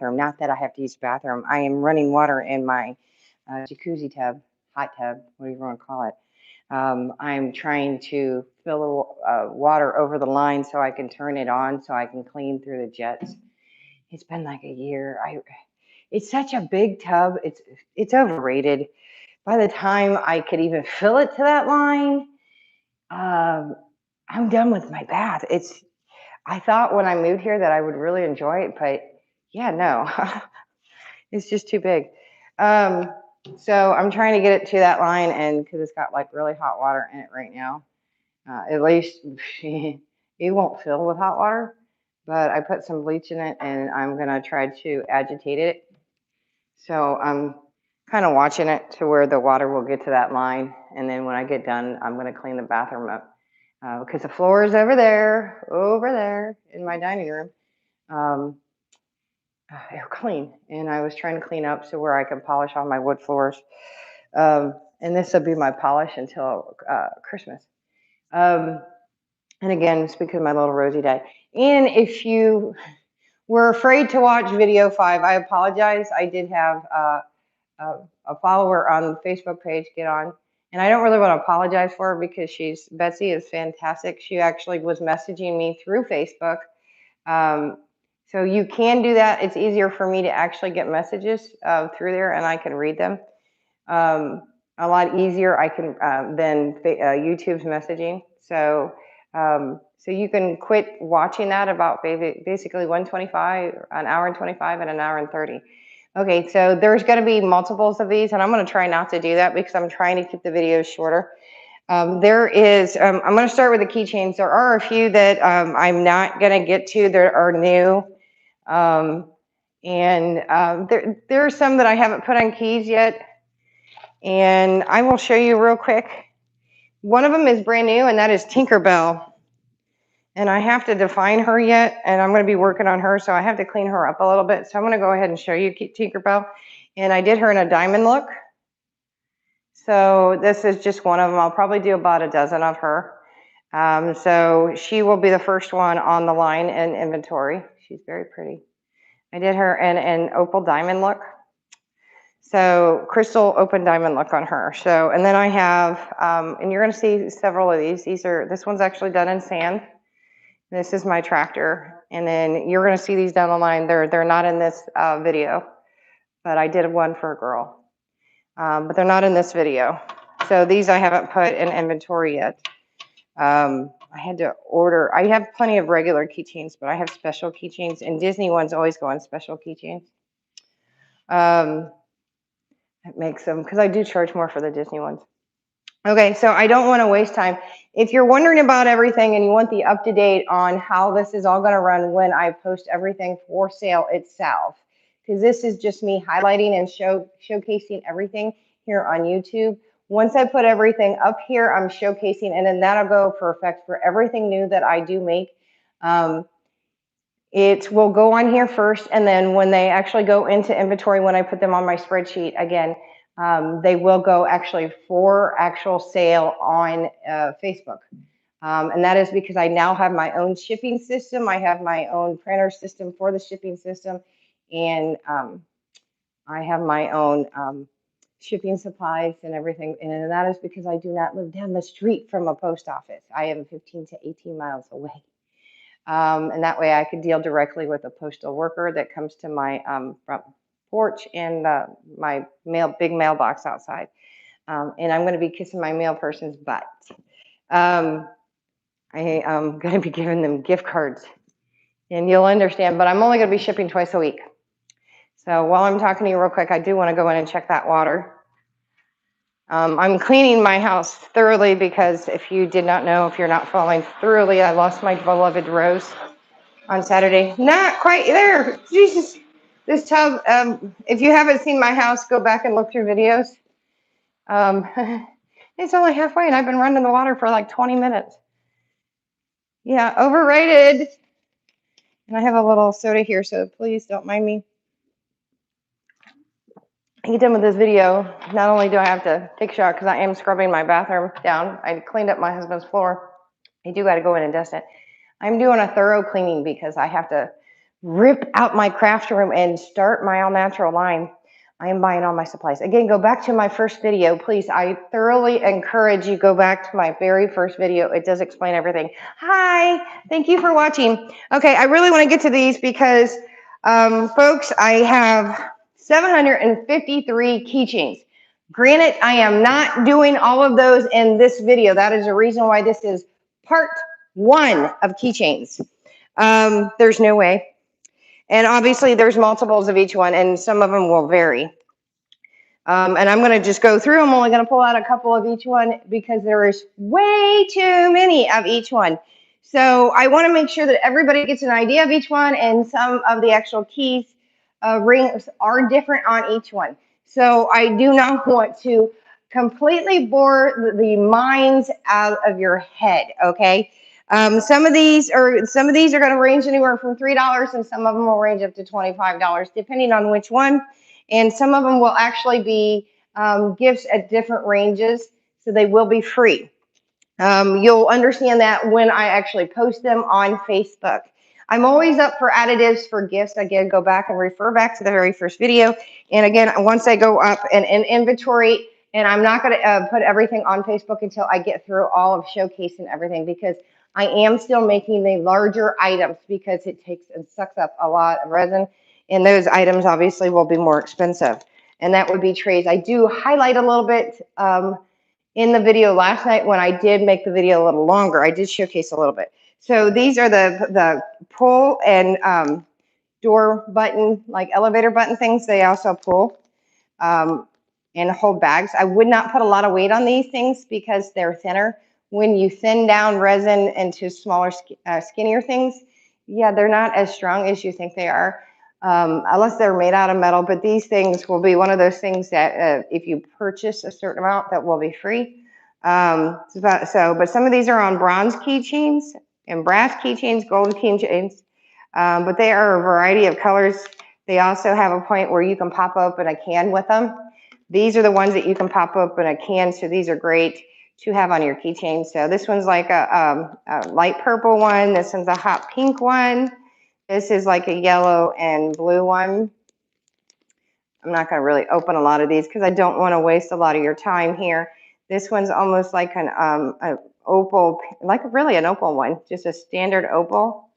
bathroom. Not that I have to use the bathroom. I am running water in my jacuzzi tub, hot tub, whatever you want to call it. I'm trying to fill the water over the line so I can turn it on so I can clean through the jets. It's been like a year. It's such a big tub. It's overrated. By the time I could even fill it to that line, I'm done with my bath. I thought when I moved here that I would really enjoy it, but yeah, no, it's just too big. So I'm trying to get it to that line, and because it's got like really hot water in it right now, at least it won't fill with hot water, but I put some bleach in it and I'm gonna try to agitate it. So I'm kind of watching it to where the water will get to that line, and then when I get done, I'm gonna clean the bathroom up because the floor is over there in my dining room. They're clean, and I was trying to clean up so where I can polish all my wood floors. And this will be my polish until Christmas. And again, it's because my little Rosie died. And if you were afraid to watch video 5, I apologize. I did have a follower on the Facebook page get on, and I don't really want to apologize for her because Betsy is fantastic. She actually was messaging me through Facebook. So you can do that. It's easier for me to actually get messages through there, and I can read them. A lot easier I can than YouTube's messaging. So so you can quit watching that about basically 125, an hour and 25, and an hour and 30. Okay, so there's going to be multiples of these, and I'm going to try not to do that because I'm trying to keep the videos shorter. I'm going to start with the keychains. There are a few that I'm not going to get to that are new. There are some that I haven't put on keys yet, and I will show you real quick. One of them is brand new, and that is Tinkerbell. And I have to define her yet, and I'm going to be working on her, so I have to clean her up a little bit. So I'm going to go ahead and show you Tinkerbell. And I did her in a diamond look. So this is just one of them. I'll probably do about a dozen of her. So she will be the first one on the line in inventory. She's very pretty. I did her in an opal diamond look. So crystal open diamond look on her. So, and then I have, and you're going to see several of these. This one's actually done in sand. This is my tractor. And then you're going to see these down the line. They're not in this video, but I did one for a girl. But they're not in this video. So these I haven't put in inventory yet. I had to order, I have plenty of regular keychains, but I have special keychains, and Disney ones always go on special keychains. It makes them, because I do charge more for the Disney ones. Okay, so I don't want to waste time. If you're wondering about everything and you want the up-to-date on how this is all going to run when I post everything for sale itself, because this is just me highlighting and showcasing everything here on YouTube. Once I put everything up here, I'm showcasing, and then that'll go for effect for everything new that I do make. It will go on here first, and then when they actually go into inventory, when I put them on my spreadsheet again, they will go actually for actual sale on Facebook. And that is because I now have my own shipping system. I have my own printer system for the shipping system, and I have my own shipping supplies and everything. And that is because I do not live down the street from a post office. I am 15 to 18 miles away. And that way I could deal directly with a postal worker that comes to my front porch and my big mailbox outside. And I'm going to be kissing my mail person's butt. I am going to be giving them gift cards, and you'll understand, but I'm only going to be shipping twice a week. So while I'm talking to you real quick, I do want to go in and check that water. I'm cleaning my house thoroughly because if you did not know, if you're not following thoroughly, I lost my beloved Rose on Saturday. Not quite there. Jesus. This tub, if you haven't seen my house, go back and look through videos. It's only halfway, and I've been running the water for like 20 minutes. Yeah, overrated. And I have a little soda here, so please don't mind me. I get done with this video, not only do I have to take a shower because I am scrubbing my bathroom down. I cleaned up my husband's floor. I do got to go in and dust it. I'm doing a thorough cleaning because I have to rip out my craft room and start my all natural line, I am buying all my supplies. Again, go back to my first video, please. I thoroughly encourage you go back to my very first video. It does explain everything. Hi, thank you for watching. Okay, I really want to get to these because, folks, I have 753 keychains. Granted, I am not doing all of those in this video. That is the reason why this is part 1 of keychains. There's no way. And obviously there's multiples of each one, and some of them will vary. And I'm going to just go through. I'm only going to pull out a couple of each one because there is way too many of each one. So I want to make sure that everybody gets an idea of each one, and some of the actual keys rings are different on each one. So I do not want to completely bore the minds out of your head, okay? Some of these are going to range anywhere from $3, and some of them will range up to $25, depending on which one. And some of them will actually be gifts at different ranges, so they will be free. You'll understand that when I actually post them on Facebook. I'm always up for additives for gifts. Again, go back and refer back to the very first video. And again, once I go up and inventory, and I'm not going to put everything on Facebook until I get through all of Showcase and everything, because I am still making the larger items because it takes and sucks up a lot of resin. And those items obviously will be more expensive. And that would be trays. I do highlight a little bit in the video last night when I did make the video a little longer. I did showcase a little bit. So these are the pull and door button, like elevator button things. They also pull and hold bags. I would not put a lot of weight on these things because they're thinner. When you thin down resin into smaller, skinnier things, yeah, they're not as strong as you think they are. Unless they're made out of metal, but these things will be one of those things that if you purchase a certain amount, that will be free. But some of these are on bronze keychains and brass keychains, gold keychains, but they are a variety of colors. They also have a point where you can pop open a can with them. These are the ones that you can pop open a can, so these are great to have on your keychain. So this one's like a light purple one. This one's a hot pink one. This is like a yellow and blue one. I'm not going to really open a lot of these because I don't want to waste a lot of your time here. This one's almost like an opal, like really an opal one, just a standard opal.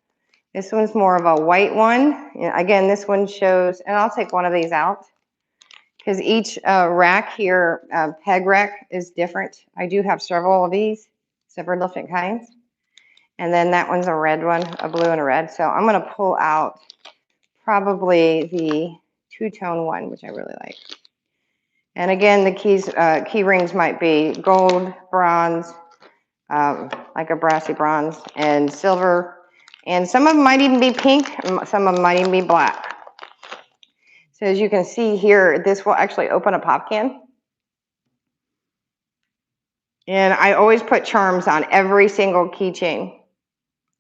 This one's more of a white one. And again, this one shows, and I'll take one of these out because each rack here, peg rack, is different. I do have several of these, several different kinds. And then that one's a red one, a blue and a red. So I'm going to pull out probably the two-tone one, which I really like. And again, the key rings might be gold, bronze, like a brassy bronze, and silver. And some of them might even be pink, and some of them might even be black. So as you can see here, this will actually open a pop can. And I always put charms on every single keychain.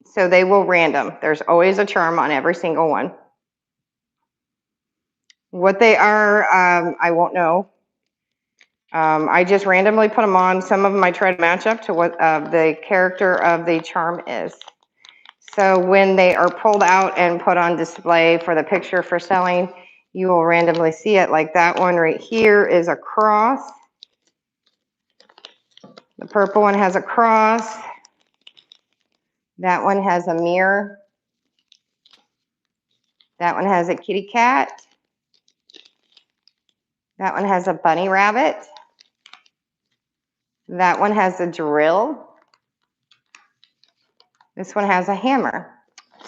So they will random. There's always a charm on every single one. What they are, I won't know. I just randomly put them on. Some of them I try to match up to what the character of the charm is. So when they are pulled out and put on display for the picture for selling, you will randomly see it. Like that one right here is a cross. The purple one has a cross. That one has a mirror. That one has a kitty cat. That one has a bunny rabbit. That one has a drill. This one has a hammer.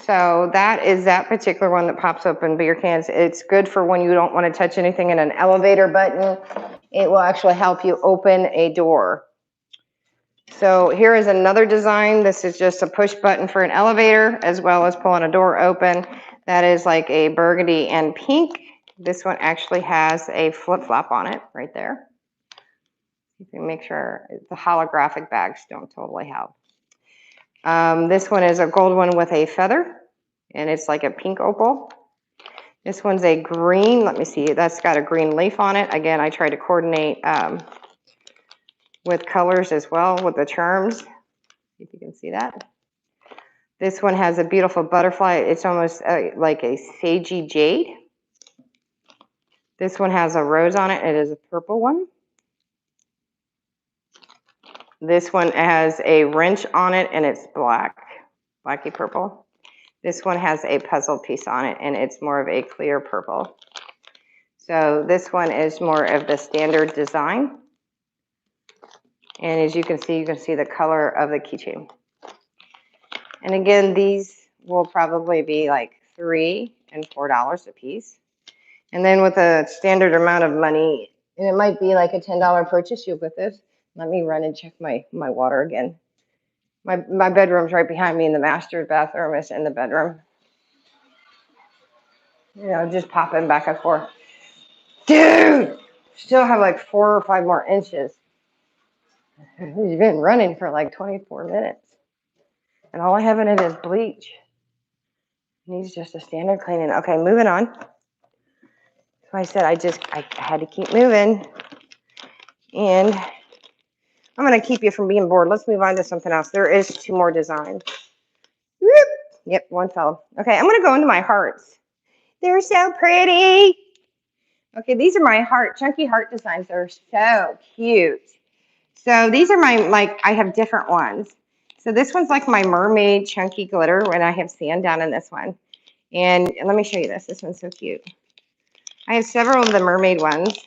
So that is that particular one that pops open beer cans. It's good for when you don't want to touch anything in an elevator button. It will actually help you open a door. So here is another design. This is just a push button for an elevator as well as pulling a door open. That is like a burgundy and pink. This one actually has a flip-flop on it right there. You can make sure the holographic bags don't totally help. This one is a gold one with a feather, and it's like a pink opal. This one's a green, let me see, that's got a green leaf on it. Again, I try to coordinate with colors as well with the charms. See if you can see that. This one has a beautiful butterfly. It's almost like a sagey jade. This one has a rose on it. It is a purple one. This one has a wrench on it, and it's black, blacky purple. This one has a puzzle piece on it, and it's more of a clear purple. So this one is more of the standard design. And as you can see the color of the keychain. And again, these will probably be like $3 and $4 a piece. And then with a standard amount of money, and it might be like a $10 purchase, you'll get this. Let me run and check my water again. My bedroom's right behind me, and the master bathroom is in the bedroom. You know, just popping back and forth. Dude, still have like 4 or 5 more inches. You've been running for like 24 minutes. And all I have in it is bleach. Needs just a standard cleaning. Okay, moving on. So I said I had to keep moving. And I'm going to keep you from being bored. Let's move on to something else. There is 2 more designs. Whoop. Yep, one fell. Okay, I'm going to go into my hearts. They're so pretty. Okay, these are my chunky heart designs. They're so cute. So these are I have different ones. So this one's like my mermaid chunky glitter, and I have sand down in this one. And let me show you this. This one's so cute. I have several of the mermaid ones.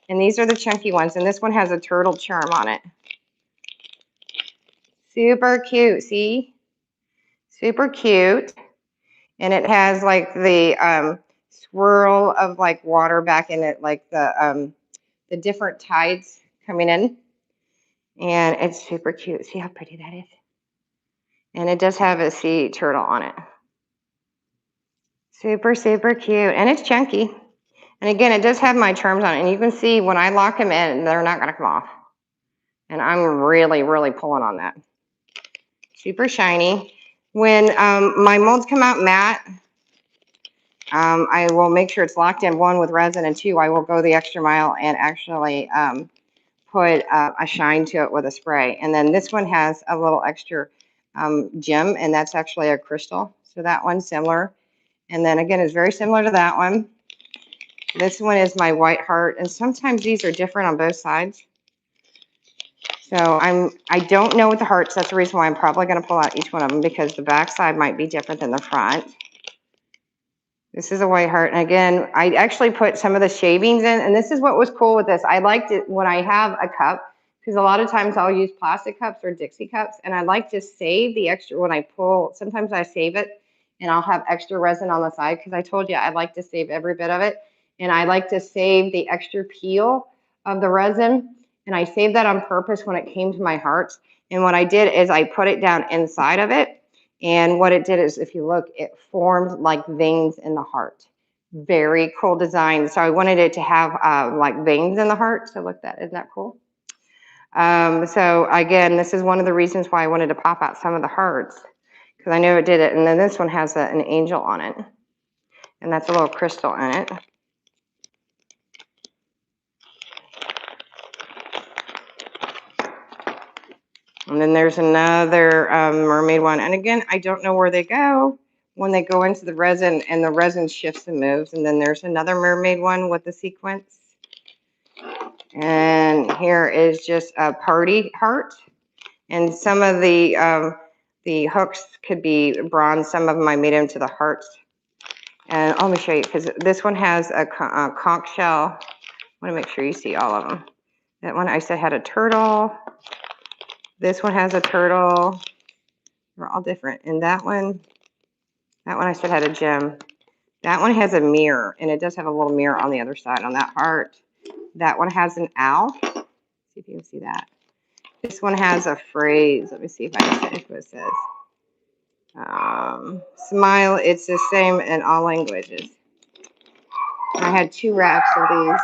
And these are the chunky ones. And this one has a turtle charm on it. Super cute, see? Super cute. And it has like the swirl of like water back in it, like the different tides coming in. And it's super cute. See how pretty that is? And it does have a sea turtle on it. Super, super cute. And it's chunky. And again, it does have my charms on it. And you can see when I lock them in, they're not going to come off. And I'm really, really pulling on that. Super shiny. When my molds come out matte, I will make sure it's locked in, 1, with resin, and 2, I will go the extra mile and actually put a shine to it with a spray. And then this one has a little extra gem, and that's actually a crystal. So that one's similar. And then again, it's very similar to that one. This one is my white heart, and sometimes these are different on both sides. So I don't know with the hearts. That's the reason why I'm probably going to pull out each one of them, because the back side might be different than the front. This is a white heart. And again, I actually put some of the shavings in, and this is what was cool with this. I liked it when I have a cup, because a lot of times I'll use plastic cups or Dixie cups, and I like to save the extra when I pull. Sometimes I save it, and I'll have extra resin on the side, because I told you I like to save every bit of it. And I like to save the extra peel of the resin. And I saved that on purpose when it came to my hearts. And what I did is I put it down inside of it. And what it did is, if you look, it formed like veins in the heart. Very cool design. So I wanted it to have like veins in the heart. So look, isn't that cool? So again, this is one of the reasons why I wanted to pop out some of the hearts, because I knew it did it. And then this one has an angel on it. And that's a little crystal in it. And then there's another mermaid one. And again, I don't know where they go when they go into the resin, and the resin shifts and moves. And then there's another mermaid one with the sequence. And here is just a party heart. And some of the hooks could be bronze. Some of them I made into the hearts. And let me show you, because this one has a conch shell. I want to make sure you see all of them. That one I said had a turtle. This one has a turtle. They're all different. And that one I said had a gem. That one has a mirror, and it does have a little mirror on the other side on that heart. That one has an owl. Let's see if you can see that. This one has a phrase. Let me see if I can finish what it says. Smile. It's the same in all languages. I had 2 racks of these.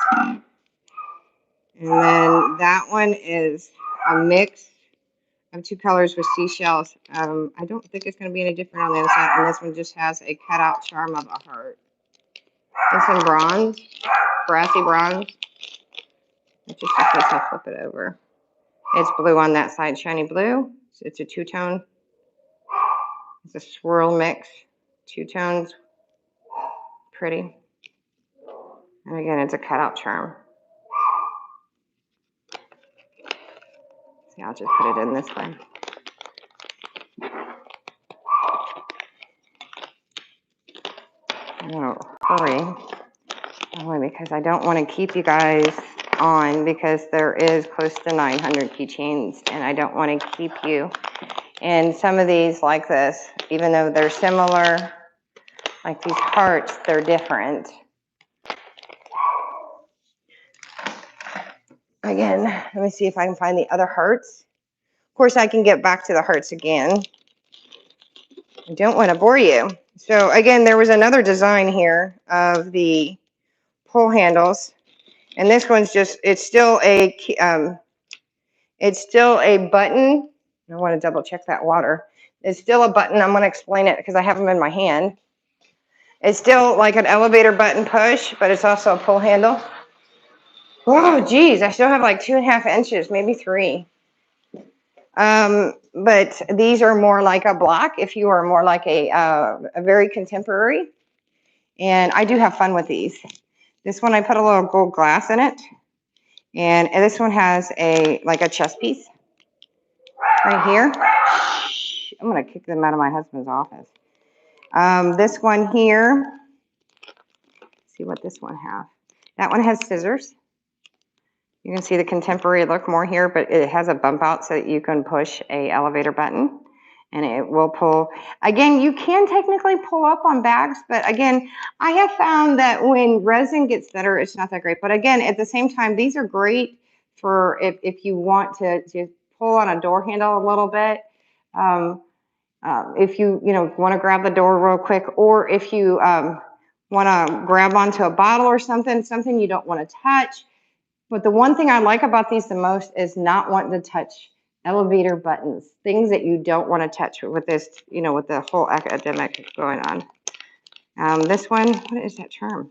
And then that one is a mix of 2 colors with seashells. I don't think it's going to be any different on the other side. And this one just has a cutout charm of a heart. It's in bronze, brassy bronze. Just in case I flip it over. It's blue on that side, shiny blue. So it's a 2-tone. It's a swirl mix, 2 tones, pretty. And again, it's a cutout charm. See, I'll just put it in this way. I'm gonna hurry, only because I don't want to keep you guys on, because there is close to 900 keychains, and I don't want to keep you. And some of these like this, even though they're similar, like these hearts, they're different. Again, let me see if I can find the other hearts. Of course, I can get back to the hearts again. I don't want to bore you. So again, there was another design here of the pull handles, and this one's just, it's still a button. I want to double check that water. It's still a button. I'm going to explain it because I have them in my hand. It's still like an elevator button push, but it's also a pull handle. Oh, geez, I still have like 2.5 inches, maybe 3. But these are more like a block if you are more like a very contemporary. And I do have fun with these. This one, I put a little gold glass in it. And this one has like a chess piece right here. I'm going to kick them out of my husband's office. This one here, let's see what this one has. That one has scissors. You can see the contemporary look more here, but it has a bump out so that you can push a elevator button and it will pull. Again, you can technically pull up on bags, but again, I have found that when resin gets better, it's not that great. But again, at the same time, these are great for if you want to pull on a door handle a little bit. If you want to grab the door real quick, or if you want to grab onto a bottle or something you don't want to touch. But the one thing I like about these the most is not wanting to touch elevator buttons, things that you don't want to touch with this, with the whole epidemic going on. This one, what is that charm?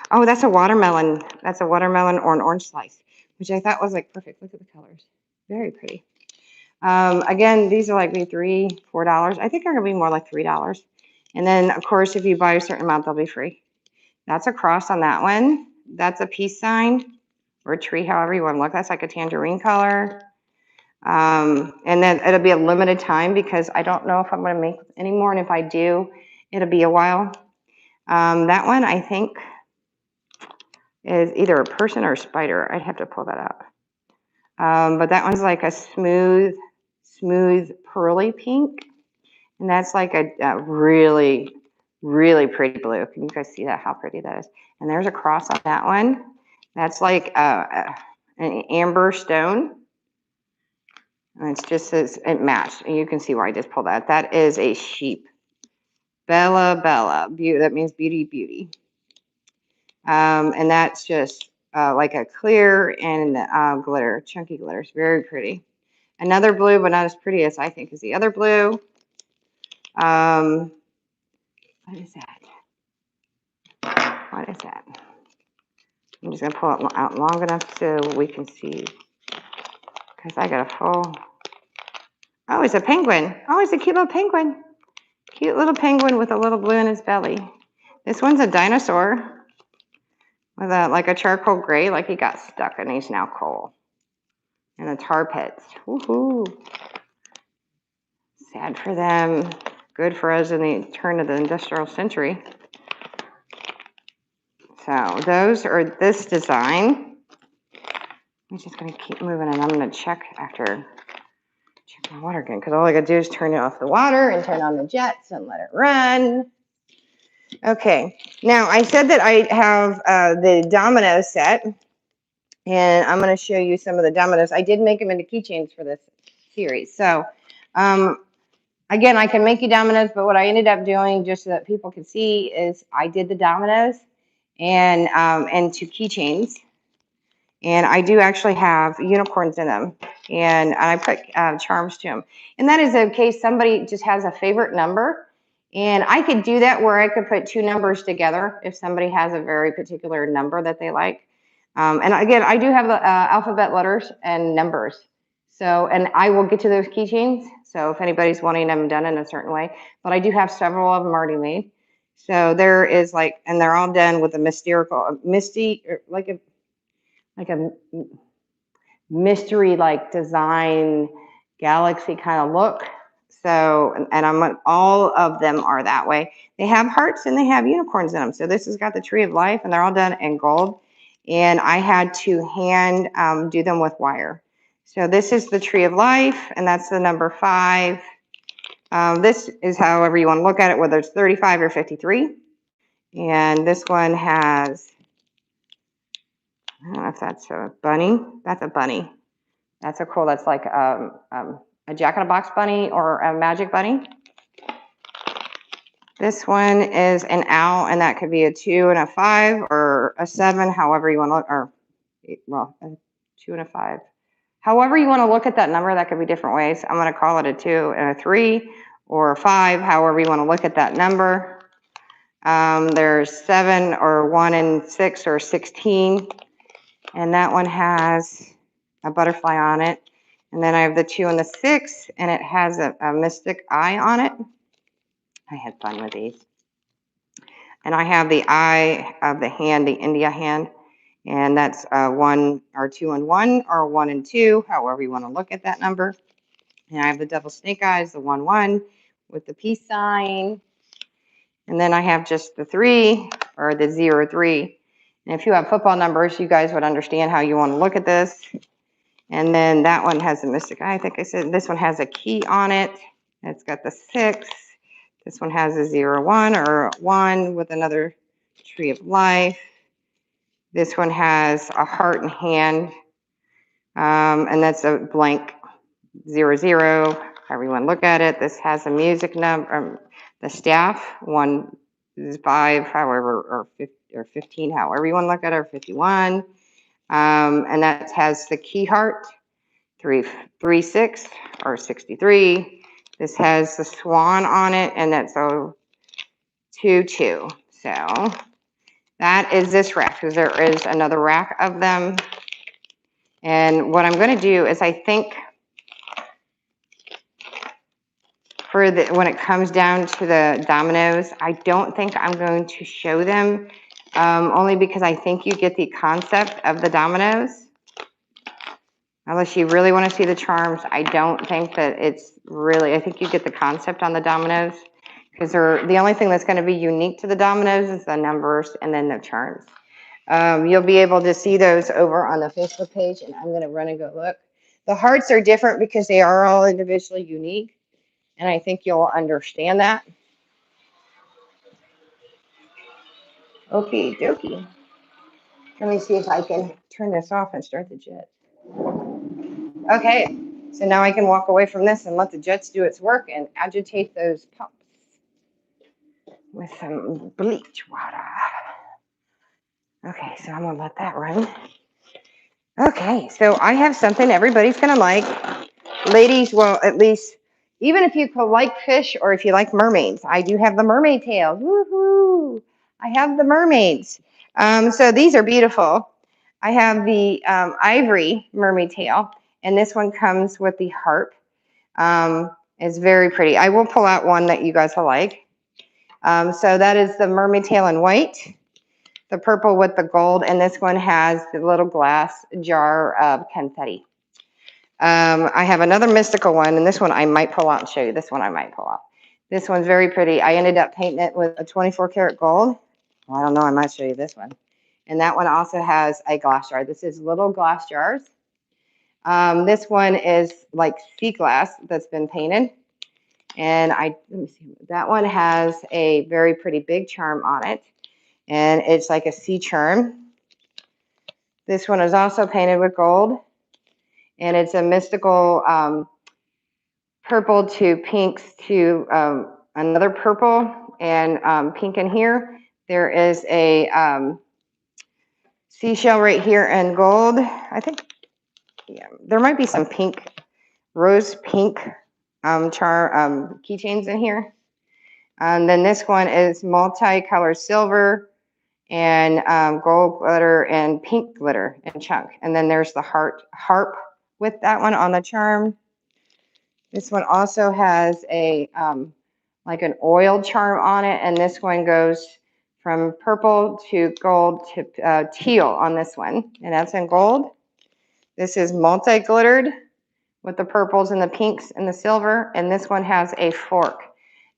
Oh, that's a watermelon. That's a watermelon or an orange slice, which I thought was like perfect. Look at the colors. Very pretty. Again, these are like maybe $3, $4. I think they're going to be more like $3. And then, of course, if you buy a certain amount, they'll be free. That's a cross on that one. That's a peace sign. Or a tree, however you want to look. That's like a tangerine color. And then it'll be a limited time because I don't know if I'm going to make any more. And if I do, it'll be a while. That one, I think, is either a person or a spider. I'd have to pull that up. But that one's like a smooth, pearly pink. And that's like a really, really pretty blue. Can you guys see that? How pretty that is? And there's a cross on that one. That's like an amber stone. And it's just it matched. And you can see where I just pulled that. That is a sheep. Bella. That means beauty. And that's just like a clear and glitter, chunky glitter. It's very pretty. Another blue, but not as pretty as I think is the other blue. What is that? What is that? I'm just going to pull it out long enough so we can see. Because I got a full. Oh, it's a penguin. Oh, it's a cute little penguin. Cute little penguin with a little blue in his belly. This one's a dinosaur with like a charcoal gray, like he got stuck and he's now coal. And the tar pits. Woohoo. Sad for them. Good for us in the turn of the industrial century. So those are this design. I'm just going to keep moving and I'm going to check my water again, because all I got to do is turn off the water and turn on the jets and let it run. Okay, now I said that I have the domino set, and I'm going to show you some of the dominoes. I did make them into keychains for this series. So again, I can make you dominoes, but what I ended up doing, just so that people can see, is I did the dominoes and to keychains. And I do actually have unicorns in them. And I put charms to them. And that is in case somebody just has a favorite number. And I could do that where I could put 2 numbers together if somebody has a very particular number that they like. And again, I do have the alphabet letters and numbers. So, and I will get to those keychains. So if anybody's wanting them done in a certain way, but I do have several of them already made. So there is like, and they're all done with a like a mystery like design galaxy kind of look. So, and all of them are that way. They have hearts and they have unicorns in them. So this has got the tree of life and they're all done in gold. And I had to hand do them with wire. So this is the tree of life and that's the number 5. This is however you want to look at it, whether it's 35 or 53. And this one has, I don't know if that's a bunny. That's a bunny. That's a cool, that's like a Jack in a Box bunny or a magic bunny. This one is an owl, and that could be a 2 and a 5 or a 7, however you want to look, or, well, a 2 and a 5. However you want to look at that number, that could be different ways. I'm going to call it a 2 and a 3 or a 5, however you want to look at that number. There's 7 or 1 and 6 or 16, and that one has a butterfly on it. And then I have the 2 and the 6, and it has a mystic eye on it. I had fun with these. And I have the eye of the hand, the India hand, and that's 1 or 2 and 1 or 1 and 2, however you want to look at that number. And I have the double snake eyes, the 1, 1 with the peace sign. And then I have just the 3 or the 0, 3. And if you have football numbers, you guys would understand how you want to look at this. And then that one has a mystic eye. I think I said this one has a key on it. It's got the 6. This one has a 0, 1 or 1 with another tree of life. This one has a heart and hand. And that's a blank 0, 0. However you want to look at it. This has a music number, the staff. 1 is 5, however, or 15, however you want to look at it, or 51. And that has the key heart, 3, 6 or 63. This has the swan on it, and that's a 2, 2. So that is this rack, because there is another rack of them. And what I'm going to do is I think for when it comes down to the dominoes, I don't think I'm going to show them, only because I think you get the concept of the dominoes. Unless you really want to see the charms, I don't think that it's really, I think you get the concept on the dominoes, because the only thing that's going to be unique to the dominoes is the numbers and then the charms. You'll be able to see those over on the Facebook page, and I'm going to run and go look. The hearts are different because they are all individually unique, and I think you'll understand that. Okie dokie. Let me see if I can turn this off and start the jet. Okay, so now I can walk away from this and let the jets do its work and agitate those pumps with some bleach water. Okay, so I'm gonna let that run. Okay, so I have something everybody's gonna like. Ladies, well, at least, even if you like fish or if you like mermaids, I do have the Mermaid Tails. Woohoo! I have the mermaids. So these are beautiful. I have the Ivory Mermaid Tail, and this one comes with the harp. It's very pretty. I will pull out one that you guys will like. So that is the Mermaid Tail in white, the purple with the gold, and this one has the little glass jar of confetti. I have another mystical one, and this one I might pull out and show you. This one I might pull out. This one's very pretty. I ended up painting it with a 24 karat gold. Well, I don't know, I might show you this one. And that one also has a glass jar. This is little glass jars. This one is like sea glass that's been painted. And let me see, that one has a very pretty big charm on it. And it's like a sea charm. This one is also painted with gold. And it's a mystical purple to pinks to another purple and pink in here. There is a seashell right here in gold. I think, yeah, there might be some pink, rose pink keychains in here. And then this one is multicolored silver and gold glitter and pink glitter and chunk. And then there's the harp with that one on the charm. This one also has a like an oil charm on it, and this one goes from purple to gold to teal on this one, and that's in gold. This is multi-glittered with the purples and the pinks and the silver, and this one has a fork.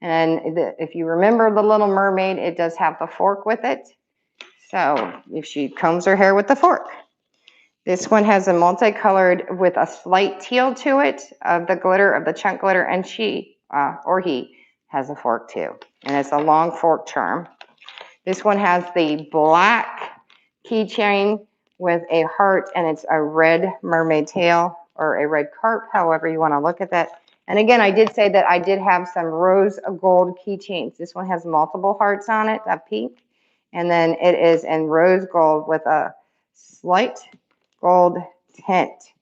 And if you remember the Little Mermaid, it does have the fork with it. So if she combs her hair with the fork. This one has a multicolored with a slight teal to it of the glitter, of the chunk glitter, and she, or he, has a fork too. And it's a long fork charm. This one has the black keychain with a heart, and it's a red mermaid tail or a red carp, however you want to look at that. And again, I did say that I did have some rose gold keychains. This one has multiple hearts on it, a pink, and then it is in rose gold with a slight gold tint,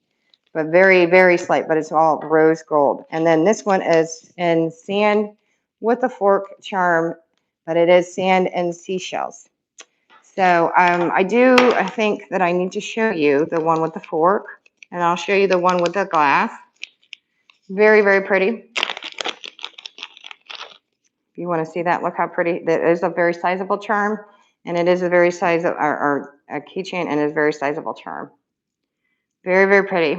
but very, very slight, but it's all rose gold. And then this one is in sand with a fork charm, but it is sand and seashells. So I think that I need to show you the one with the fork, and I'll show you the one with the glass. Very, very pretty. If you want to see that, look how pretty. That is a very sizable charm, and it is a very sizable, or a keychain, and is a very sizable charm. Very, very pretty.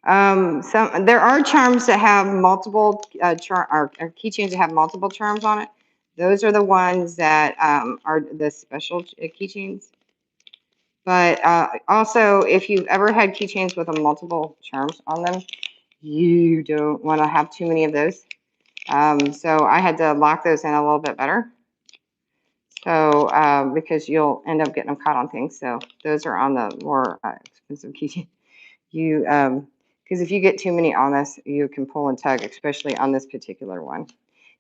There are charms that have multiple or keychains that have multiple charms on it. Those are the ones that are the special keychains. But also, if you've ever had keychains with a multiple charms on them, you don't want to have too many of those. So I had to lock those in a little bit better. So because you'll end up getting them caught on things. So those are on the more expensive keychains. Because if you get too many on this, you can pull and tug, especially on this particular one.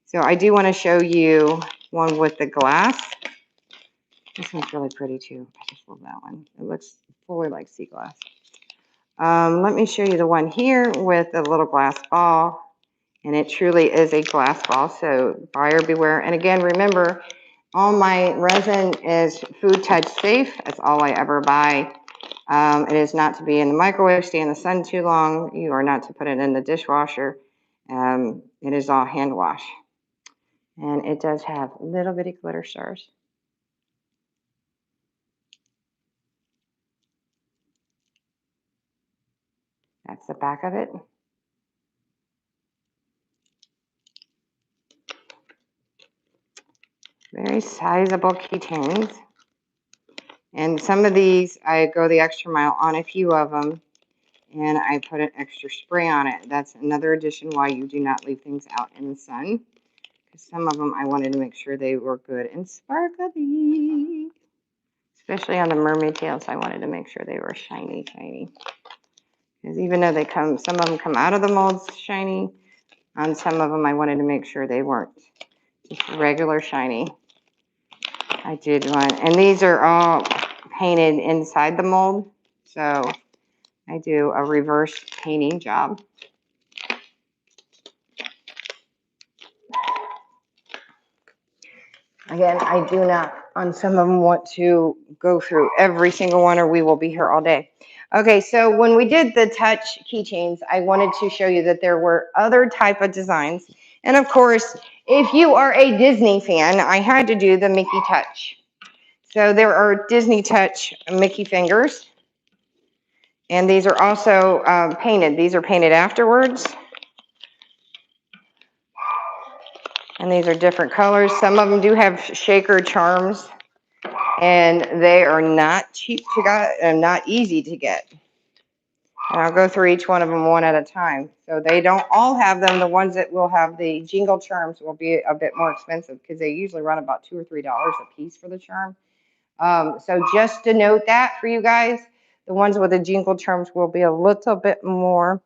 So I do want to show you one with the glass. This one's really pretty too. I just love that one. It looks fully like sea glass. Let me show you the one here with the little glass ball. And it truly is a glass ball, so buyer beware. And again, remember, all my resin is food touch safe. That's all I ever buy. It is not to be in the microwave, stay in the sun too long. You are not to put it in the dishwasher. It is all hand wash. And it does have little bitty glitter stars. That's the back of it. Very sizable keychains. And some of these, I go the extra mile on a few of them. And I put an extra spray on it. That's another addition why you do not leave things out in the sun. Because some of them I wanted to make sure they were good and sparkly. Especially on the Mermaid Tails, I wanted to make sure they were shiny, shiny. Because even though some of them come out of the molds shiny, on some of them I wanted to make sure they weren't just regular shiny. I did one. And these are all painted inside the mold. So I do a reverse painting job. Again, I do not, on some of them, want to go through every single one or we will be here all day. Okay, so when we did the touch keychains, I wanted to show you that there were other type of designs. And of course, if you are a Disney fan, I had to do the Mickey Touch. So there are Disney Touch Mickey fingers. And these are also painted. These are painted afterwards. And these are different colors. Some of them do have shaker charms. And they are not cheap to get and not easy to get. And I'll go through each one of them one at a time. So they don't all have them. The ones that will have the jingle charms will be a bit more expensive because they usually run about $2 or $3 a piece for the charm. So just to note that for you guys, the ones with the jingle charms will be a little bit more,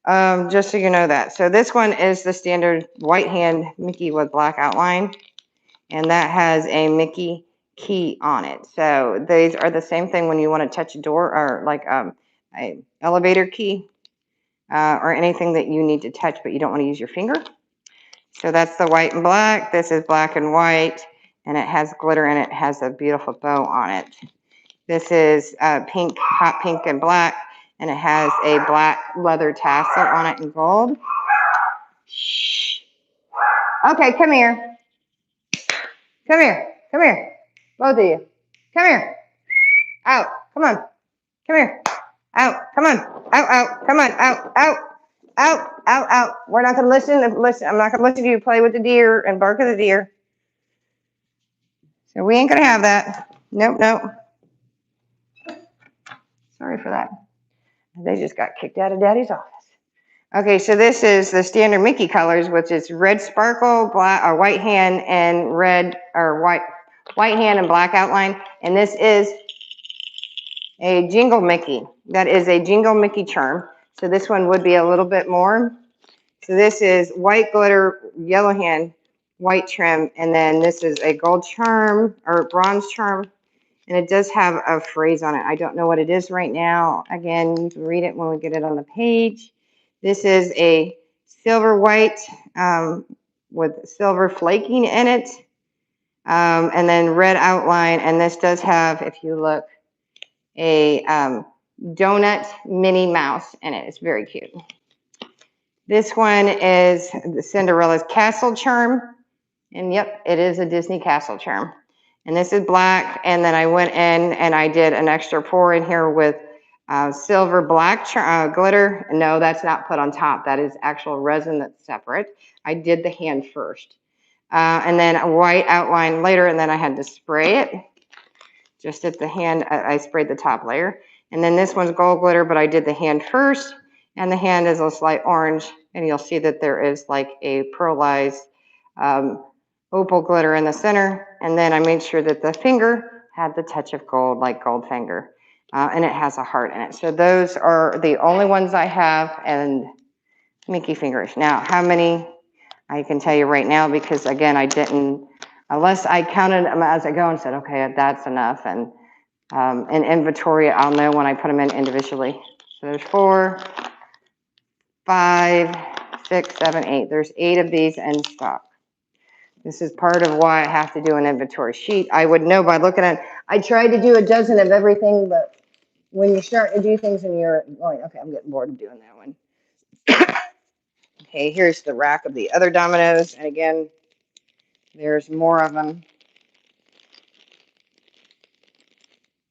just so you know that. So this one is the standard white hand Mickey with black outline, and that has a Mickey key on it. So these are the same thing when you want to touch a door or like an elevator key or anything that you need to touch but you don't want to use your finger. So that's the white and black. This is black and white, and it has glitter and it has a beautiful bow on it. This is pink, hot pink and black, and it has a black leather tassel on it in gold. Shh. Okay, come here. Come here. Come here. Both of you. Come here. Out. Come on. Come here. Out. Come on. Out. Out. Come on. Out. Out. Out. Out. Out. We're not gonna listen. Listen. I'm not gonna listen to you play with the deer and bark at the deer. So we ain't gonna have that. Nope. Nope. Sorry for that. They just got kicked out of Daddy's office. Okay, so this is the standard Mickey colors, which is red sparkle, black or white hand, and red or white hand and black outline. And this is a Jingle Mickey. That is a Jingle Mickey charm. So this one would be a little bit more. So this is white glitter, yellow hand, white trim, and then this is a gold charm or bronze charm. And it does have a phrase on it. I don't know what it is right now. Again, you can read it when we get it on the page. This is a silver white with silver flaking in it. And then red outline. And this does have, if you look, a donut Minnie Mouse in it. It's very cute. This one is the Cinderella's Castle Charm. And yep, it is a Disney Castle Charm. And this is black. And then I went in and I did an extra pour in here with silver black glitter. No, that's not put on top. That is actual resin that's separate. I did the hand first. And then a white outline later, and then I had to spray it. Just at the hand, I sprayed the top layer. And then this one's gold glitter, but I did the hand first. And the hand is a slight orange. And you'll see that there is like a pearlized opal glitter in the center. And then I made sure that the finger had the touch of gold, like gold finger. And it has a heart in it. So those are the only ones I have, and Mickey fingers. Now, how many? I can tell you right now, because again, I didn't, unless I counted them as I go and said, okay, that's enough. And in inventory, I'll know when I put them in individually. So there's 4, 5, 6, 7, 8. There's 8 of these in stock. This is part of why I have to do an inventory sheet. I would know by looking at, I tried to do a dozen of everything, but when you start to do things and you're going, okay, I'm getting bored of doing that one. Okay, here's the rack of the other dominoes. And again, there's more of them.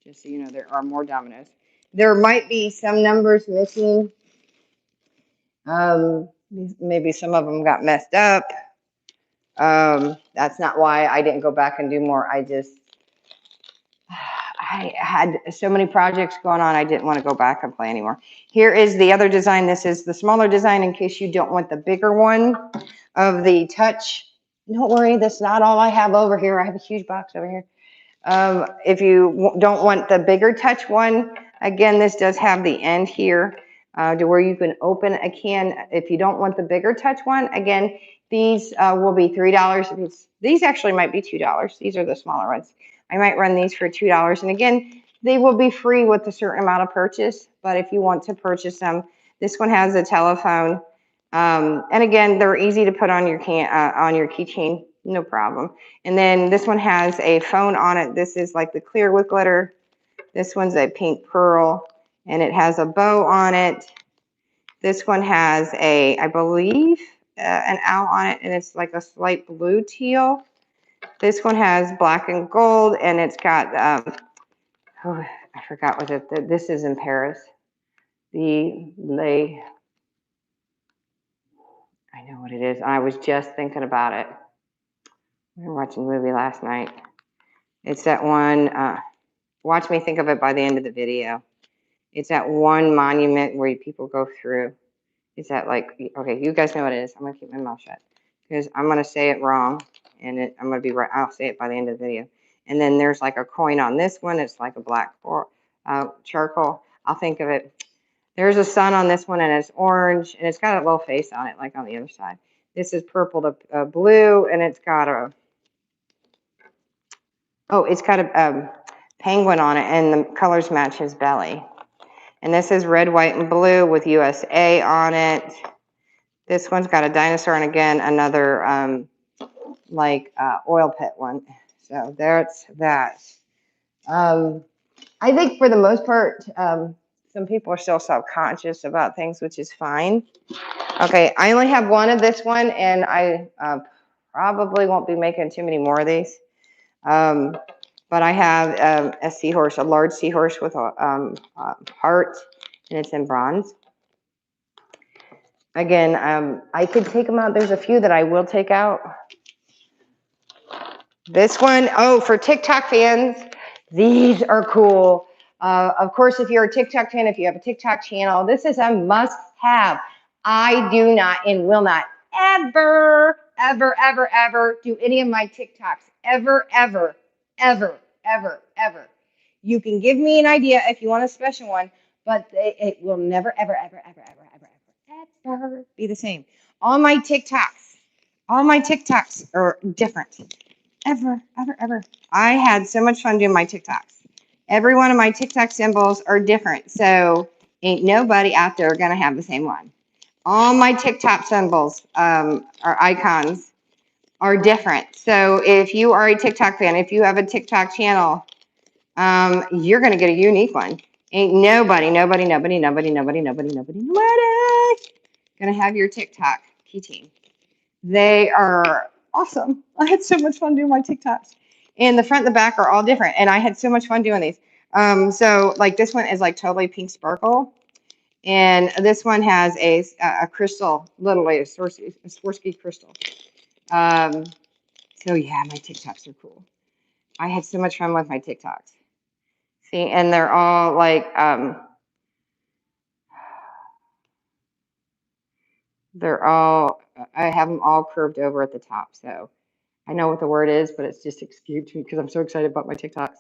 Just so you know, there are more dominoes. There might be some numbers missing. Maybe some of them got messed up. That's not why I didn't go back and do more. I had so many projects going on, I didn't want to go back and play anymore. Here is the other design. This is the smaller design in case you don't want the bigger one of the touch. Don't worry, that's not all I have over here. I have a huge box over here. If you don't want the bigger touch one, again, this does have the end here to where you can open a can. If you don't want the bigger touch one, again, these will be $3. These actually might be $2. These are the smaller ones. I might run these for $2. And again, they will be free with a certain amount of purchase. But if you want to purchase them, this one has a telephone. And again, they're easy to put on your keychain, no problem. And then this one has a phone on it. This is like the clear with glitter. This one's a pink pearl, and it has a bow on it. This one has a, I believe, an owl on it, and it's like a slight blue teal. This one has black and gold, and it's got, oh, I forgot what it, this is in Paris. I know what it is. I was just thinking about it. We were watching a movie last night. It's that one, watch me think of it by the end of the video. It's that one monument where people go through. Is that like, okay, you guys know what it is. I'm going to keep my mouth shut because I'm going to say it wrong, and I'm going to be right. I'll say it by the end of the video. And then there's like a coin on this one. It's like a black charcoal. I'll think of it. There's a sun on this one, and it's orange, and it's got a little face on it, like on the other side. This is purple to blue, and it's got a, it's got a penguin on it, and the colors match his belly. And this is red, white, and blue with USA on it. This one's got a dinosaur, and again, another oil pit one. So that's that. I think for the most part, Some people are still self-conscious about things, which is fine. Okay, I only have one of this one, and I probably won't be making too many more of these. But I have a seahorse, a large seahorse with a heart, and it's in bronze. Again, I could take them out. There's a few that I will take out. This one, oh, for TikTok fans, these are cool. Of course, if you're a TikTok fan, if you have a TikTok channel, this is a must-have. I do not and will not ever, ever, ever, ever do any of my TikToks. Ever, ever, ever, ever, ever. You can give me an idea if you want a special one, but it will never, ever, ever, ever, ever, ever, ever, ever be the same. All my TikToks are different. Ever, ever, ever. I had so much fun doing my TikToks. Every one of my TikTok symbols are different, so ain't nobody out there gonna have the same one. All my TikTok symbols or icons are different. So if you are a TikTok fan, if you have a TikTok channel, you're gonna get a unique one. Ain't nobody gonna have your TikTok keychain. They are awesome. I had so much fun doing my TikToks. And the front and the back are all different. And I had so much fun doing these. So like this one is like totally pink sparkle. And this one has a crystal, literally a Swarovski crystal. So yeah, my TikToks are cool. I had so much fun with my TikToks. See, and they're all like, I have them all curved over at the top. So I know what the word is, but it's just excuse me because I'm so excited about my TikToks.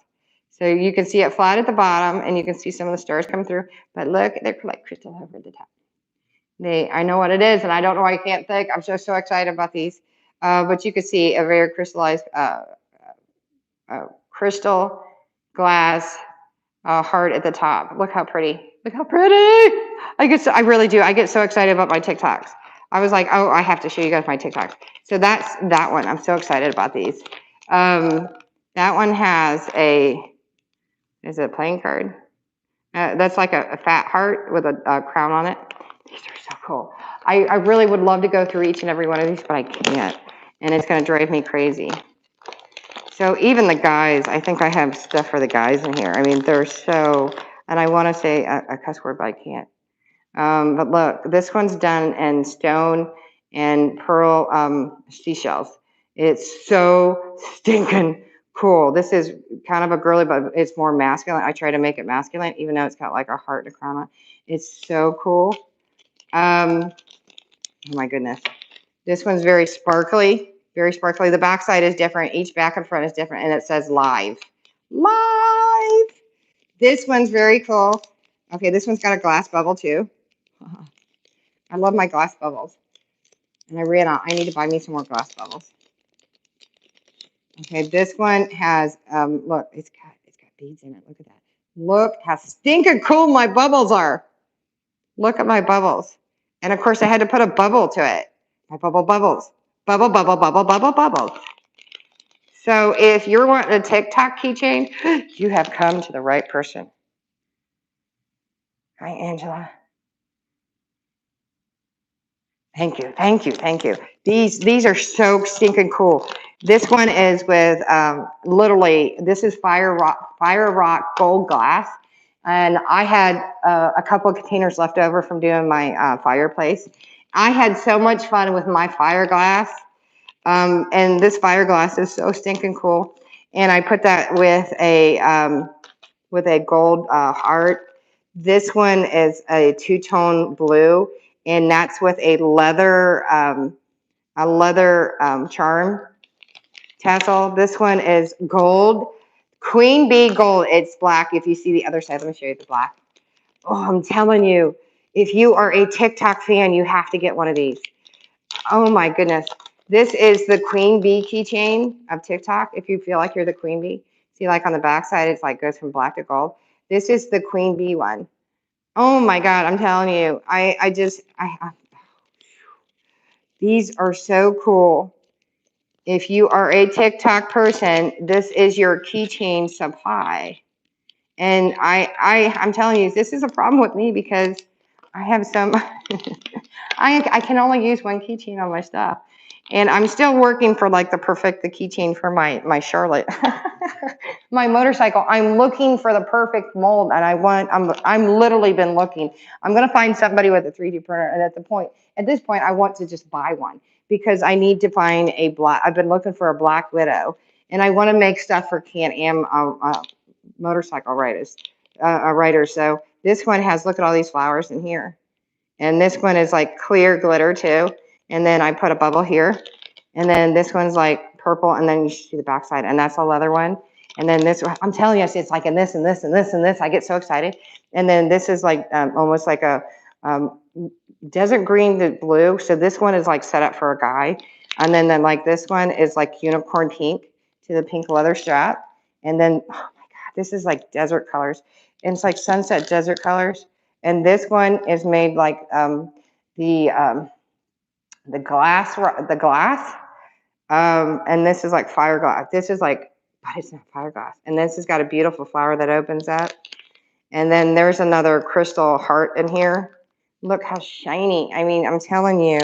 So you can see it flat at the bottom, and you can see some of the stars coming through. But look, they're like crystal over the top. I know what it is, and I don't know why I can't think. I'm so excited about these. But you can see a very crystallized crystal glass heart at the top. Look how pretty. Look how pretty. I really do. I get so excited about my TikToks. I was like, oh, I have to show you guys my TikToks. So that's that one. I'm so excited about these. That one has is it a playing card? That's like a fat heart with a crown on it. These are so cool. I really would love to go through each and every one of these, but I can't. And it's going to drive me crazy. So even the guys, I think I have stuff for the guys in here. I mean, they're so, and I want to say a cuss word, but I can't. But look, this one's done in stone and pearl seashells. It's so stinking cool. This is kind of a girly, but it's more masculine. I try to make it masculine, even though it's got like a heart and a crown on it. It's so cool. Oh my goodness. This one's very sparkly, very sparkly. The back side is different. Each back and front is different, and it says live. Live! This one's very cool. Okay, this one's got a glass bubble too. I love my glass bubbles. And I ran out. I need to buy me some more glass bubbles. Okay, this one has, look, it's got beads in it. Look at that. Look how stinking cool my bubbles are. Look at my bubbles. And of course, I had to put a bubble to it. My bubbles. Bubble, bubble, bubble, bubble, bubble. So if you're wanting a TikTok keychain, you have come to the right person. Hi, Angela. Thank you, thank you, thank you. These are so stinking cool. This one is with literally, this is fire rock gold glass. And I had a couple of containers left over from doing my fireplace. I had so much fun with my fire glass. And this fire glass is so stinking cool. And I put that with a gold heart. This one is a two-tone blue, and that's with a leather charm tassel. This one is gold, queen bee gold. It's black. If you see the other side, let me show you the black. Oh, I'm telling you, if you are a TikTok fan, you have to get one of these. Oh my goodness. This is the queen bee keychain of TikTok. If you feel like you're the queen bee, see, like on the back side, it's like goes from black to gold. This is the queen bee one. Oh my God, I'm telling you, these are so cool. If you are a TikTok person, this is your keychain supply. And I'm telling you, this is a problem with me because I have some, I can only use one keychain on my stuff. And I'm still working for like the keychain for my Charlotte, my motorcycle. I'm looking for the perfect mold, and I'm literally been looking. I'm gonna find somebody with a 3D printer, and at this point, I want to just buy one because I need to find a black. I've been looking for a Black Widow, and I want to make stuff for Can-Am motorcycle riders. So this one has, look at all these flowers in here. And this one is like clear glitter too. And then I put a bubble here. And then this one's like purple, and then you should see the backside, and that's a leather one. And then this, I'm telling you, it's like in this and this and this and this. I get so excited. And then this is like almost like a um, desert green to blue. So this one is like set up for a guy. And then like this one is like unicorn pink to the pink leather strap. And then, oh my God, this is like desert colors. And it's like sunset desert colors. And this one is made like the um, the glass. And this is like fire glass. This is like, but it's not fire glass. And this has got a beautiful flower that opens up. And then there's another crystal heart in here. Look how shiny. I mean, I'm telling you.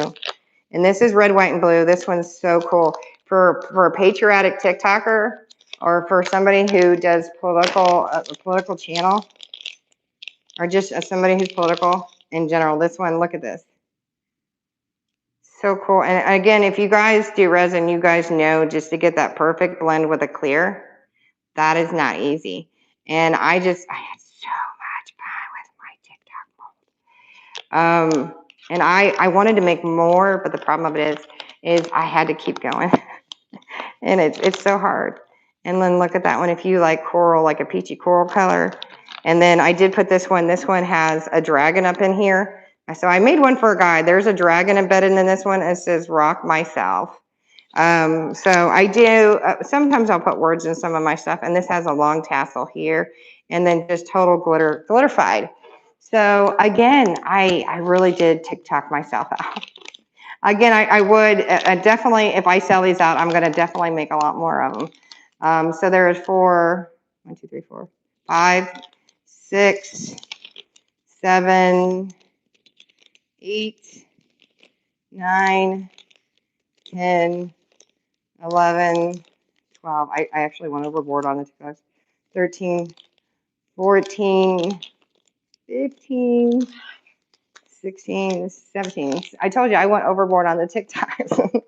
And this is red, white, and blue. This one's so cool. For a patriotic TikToker, or for somebody who does political channel, or just somebody who's political in general. This one, look at this. So cool. And again, if you guys do resin, you guys know just to get that perfect blend with a clear, that is not easy. And I had so much fun with my TikTok mold. And I wanted to make more, but the problem of it is I had to keep going. And it's so hard. And then look at that one. If you like coral, like a peachy coral color. And then I did put this one. This one has a dragon up in here. So I made one for a guy. There's a dragon embedded in this one. It says rock myself. So I do, sometimes I'll put words in some of my stuff. And this has a long tassel here. And then just total glitterified. So again, I really did TikTok myself out. Again, I would definitely, if I sell these out, I'm going to definitely make a lot more of them. So there is 4, 1, 2, 3, 4, 5, 6, 7, 8, 9, 10, 11, 12. I actually went overboard on the TikToks. 13, 14, 15, 16, 17. I told you I went overboard on the TikToks.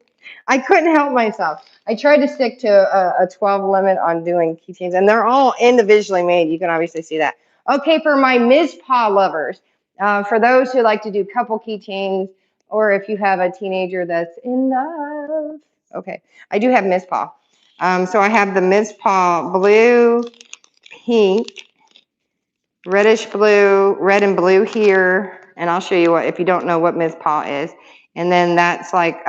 I couldn't help myself. I tried to stick to a 12 limit on doing keychains, and they're all individually made. You can obviously see that. Okay, for my Ms. Paw lovers, for those who like to do couple keychains, or if you have a teenager that's in love. Okay, I do have Ms. Paw. So I have the Ms. Paw blue, pink, reddish blue, red and blue here. And I'll show you what, if you don't know what Ms. Paw is. And then that's like,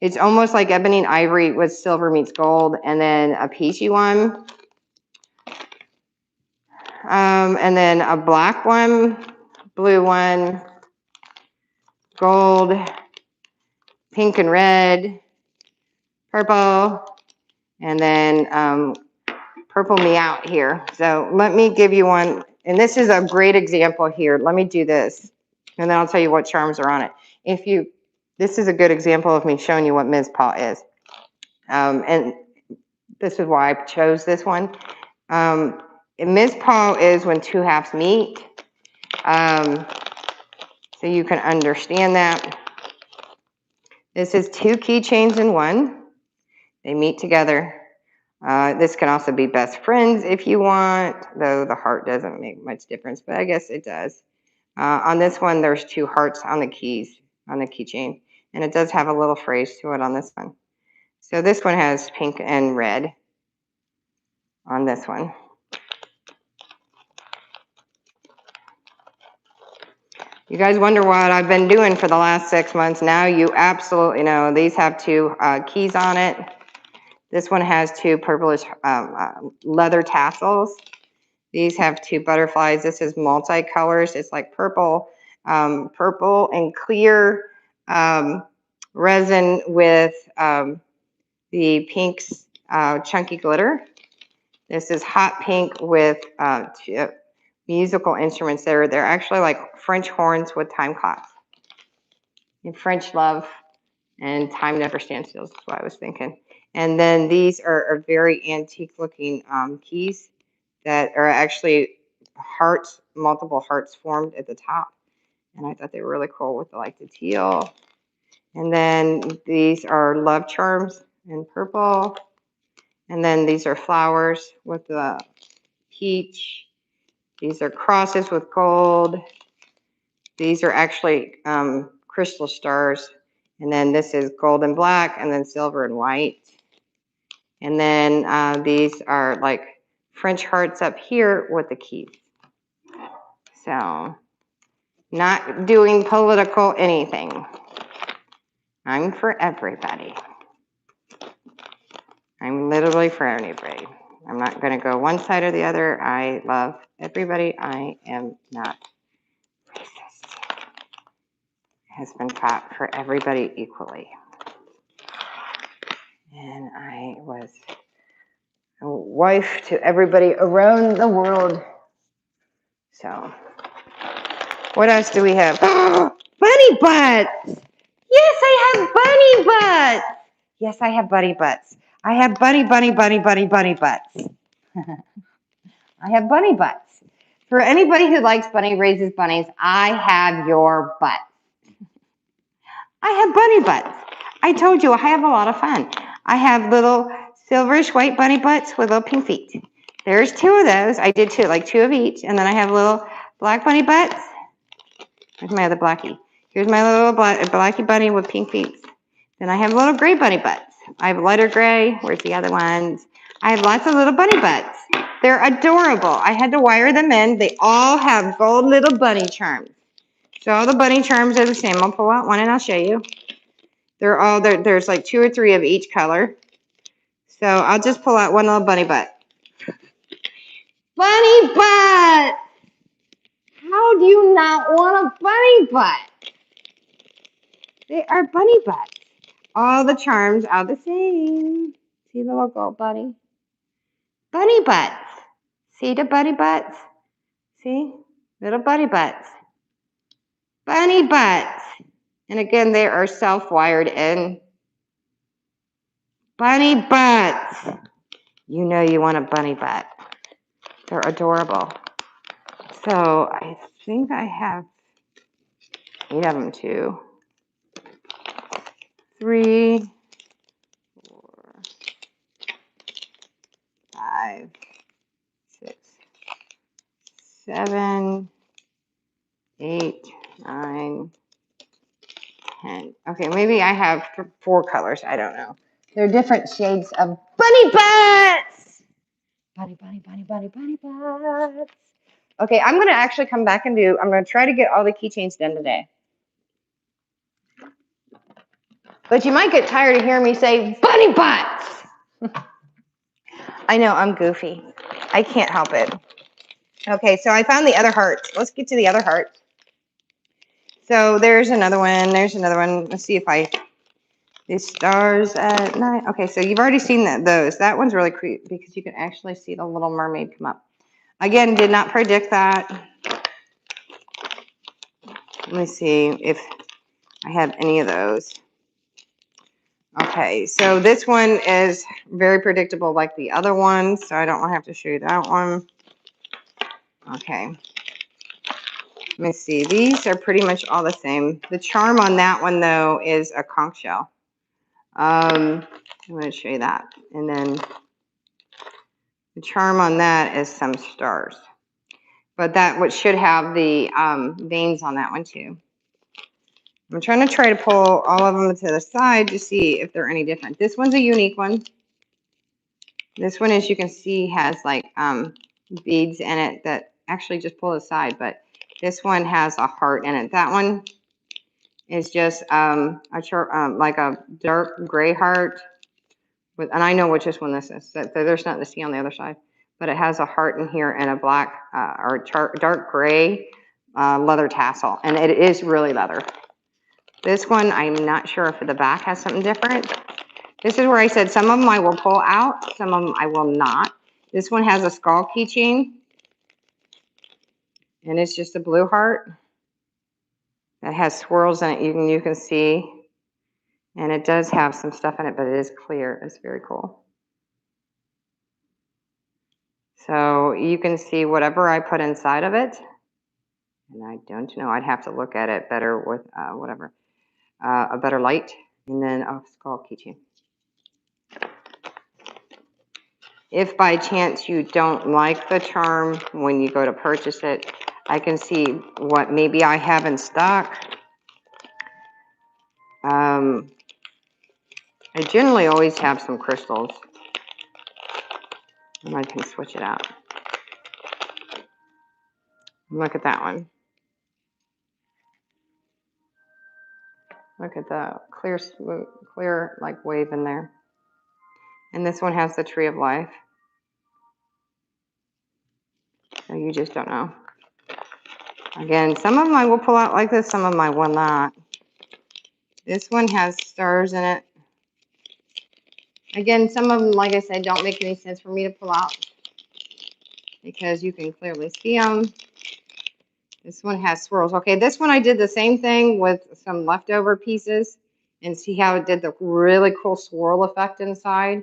it's almost like ebony and ivory with silver meets gold, and then a peachy one. And then a black one, blue one, gold, pink and red, purple, and then purple me out here. So let me give you one, and this is a great example here. Let me do this, and then I'll tell you what charms are on it. This is a good example of me showing you what Ms. Paw is. And this is why I chose this one. Ms. Paw is when two halves meet. So you can understand that. This is 2 keychains in one. They meet together. This can also be best friends if you want, though the heart doesn't make much difference, but I guess it does. On this one, there's 2 hearts on the keys, on the keychain, and it does have a little phrase to it on this one. So this one has pink and red on this one. You guys wonder what I've been doing for the last 6 months. Now you absolutely know. These have 2 keys on it. This one has 2 purplish leather tassels. These have 2 butterflies. This is multicolors. It's like purple, purple and clear resin with the pinks chunky glitter. This is hot pink with musical instruments. They're actually like French horns with time clocks. And French love and time never stands still, is what I was thinking. And then these are very antique looking keys that are actually hearts, multiple hearts formed at the top. And I thought they were really cool with like the teal. And then these are love charms in purple. And then these are flowers with the peach. These are crosses with gold. These are actually crystal stars. And then this is gold and black, and then silver and white. And then these are like French hearts up here with the keys. So, not doing political anything. I'm for everybody. I'm literally for anybody. I'm not going to go one side or the other. I love everybody. I am not racist. It has been fought for everybody equally. And I was a wife to everybody around the world. So, what else do we have? Bunny butts! Yes, I have bunny butts! Yes, I have bunny butts. I have bunny butts. I have bunny butts. For anybody who likes bunny, raises bunnies, I have your butt. I have bunny butts. I told you I have a lot of fun. I have little silverish white bunny butts with little pink feet. There's two of those. I did two, like two of each. And then I have little black bunny butts. Where's my other blackie? Here's my little blackie bunny with pink feet. Then I have little gray bunny butts. I have lighter gray. Where's the other ones? I have lots of little bunny butts. They're adorable. I had to wire them in. They all have gold little bunny charms. So all the bunny charms are the same. I'll pull out one and I'll show you. They're all there. There's like 2 or 3 of each color. So I'll just pull out one little bunny butt. Bunny butt! How do you not want a bunny butt? They are bunny butts. All the charms are the same. See the little gold bunny? Bunny butts. See the bunny butts? See? Little bunny butts. Bunny butts. And again, they are self-wired in. Bunny butts. You know you want a bunny butt. They're adorable. So I think I have 8 of them too. 3, 4, 5, 6, 7, 8, 9, 10. Okay, maybe I have 4 colors. I don't know. They're different shades of bunny butts. Bunny butts. Okay, I'm going to actually come back and I'm going to try to get all the keychains done today. But you might get tired of hearing me say bunny butts. I know, I'm goofy. I can't help it. Okay, so I found the other hearts. Let's get to the other heart. So there's another one. There's another one. Let's see if these stars at night. Okay, so you've already seen those. That one's really cute because you can actually see the little mermaid come up. Again, did not predict that. Let me see if I have any of those. Okay, so this one is very predictable like the other one, so I don't have to show you that one. Okay. Let me see. These are pretty much all the same. The charm on that one, though, is a conch shell. I'm going to show you that. And then the charm on that is some stars. But that what should have the veins on that one, too. I'm trying to pull all of them to the side to see if they're any different. This one's a unique one. This one, as you can see, has like beads in it that actually just pull aside, but this one has a heart in it. That one is just like a dark gray heart with, and I know which one this is. So there's nothing to see on the other side, but it has a heart in here and a black or dark gray leather tassel, and it is really leather. This one, I'm not sure if the back has something different. This is where I said some of them I will pull out, some of them I will not. This one has a skull keychain, and it's just a blue heart that has swirls in it. You can see, and it does have some stuff in it, but it is clear. It's very cool. So you can see whatever I put inside of it, and I don't know. I'd have to look at it better with a better light, and then a skull keychain. If by chance you don't like the charm when you go to purchase it, I can see what maybe I have in stock. I generally always have some crystals, and I can switch it out. Look at that one. Look at the clear, smooth, clear like wave in there. And this one has the tree of life. So you just don't know. Again, some of them I will pull out like this, some of them I will not. This one has stars in it. Again, some of them, like I said, don't make any sense for me to pull out because you can clearly see them. This one has swirls. Okay, this one I did the same thing with some leftover pieces and see how it did the really cool swirl effect inside.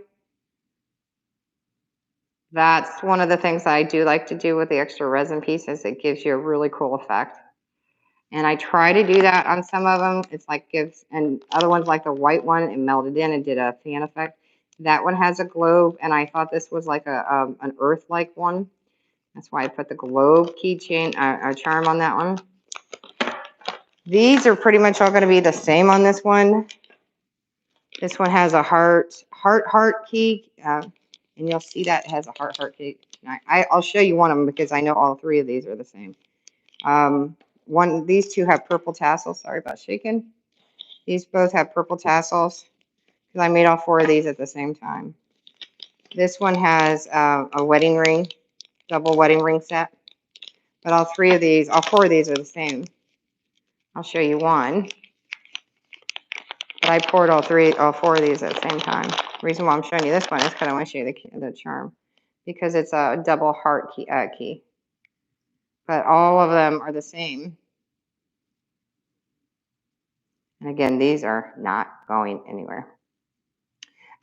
That's one of the things I do like to do with the extra resin pieces. It gives you a really cool effect. And I try to do that on some of them. It's like and other ones like the white one, it melted in and did a fan effect. That one has a globe, and I thought this was like an earth-like one. That's why I put the globe keychain, charm on that one. These are pretty much all going to be the same on this one. This one has a heart key, and you'll see that it has a heart key. I'll show you one of them because I know all three of these are the same. These two have purple tassels. Sorry about shaking. These both have purple tassels because I made all four of these at the same time. This one has a wedding ring, double wedding ring set. But all four of these are the same. I'll show you one. But I poured all four of these at the same time. The reason why I'm showing you this one is because I want to show you the charm. Because it's a double heart key. But all of them are the same. And again, these are not going anywhere.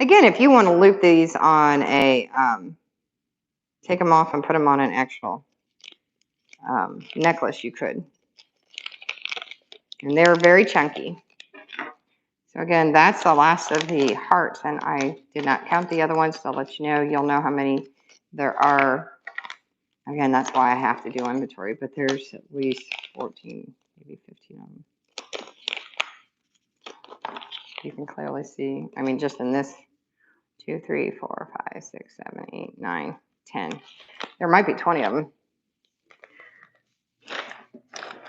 Again, if you want to loop these on a, take them off and put them on an actual necklace, you could. And they're very chunky. So again, that's the last of the hearts, and I did not count the other ones, so I'll let you know. You'll know how many there are. Again, that's why I have to do inventory, but there's at least 14, maybe 15 of them. You can clearly see, I mean, just in this, 2, 3, 4, 5, 6, 7, 8, 9, 10. There might be 20 of them.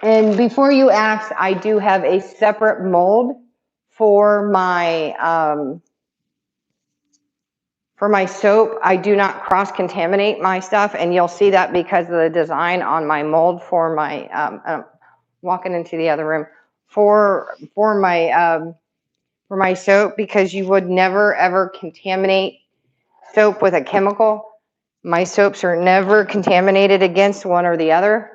And before you ask, I do have a separate mold for my soap. I do not cross-contaminate my stuff, and you'll see that because of the design on my mold for my walking into the other room for my soap, because you would never ever contaminate soap with a chemical. My soaps are never contaminated against one or the other.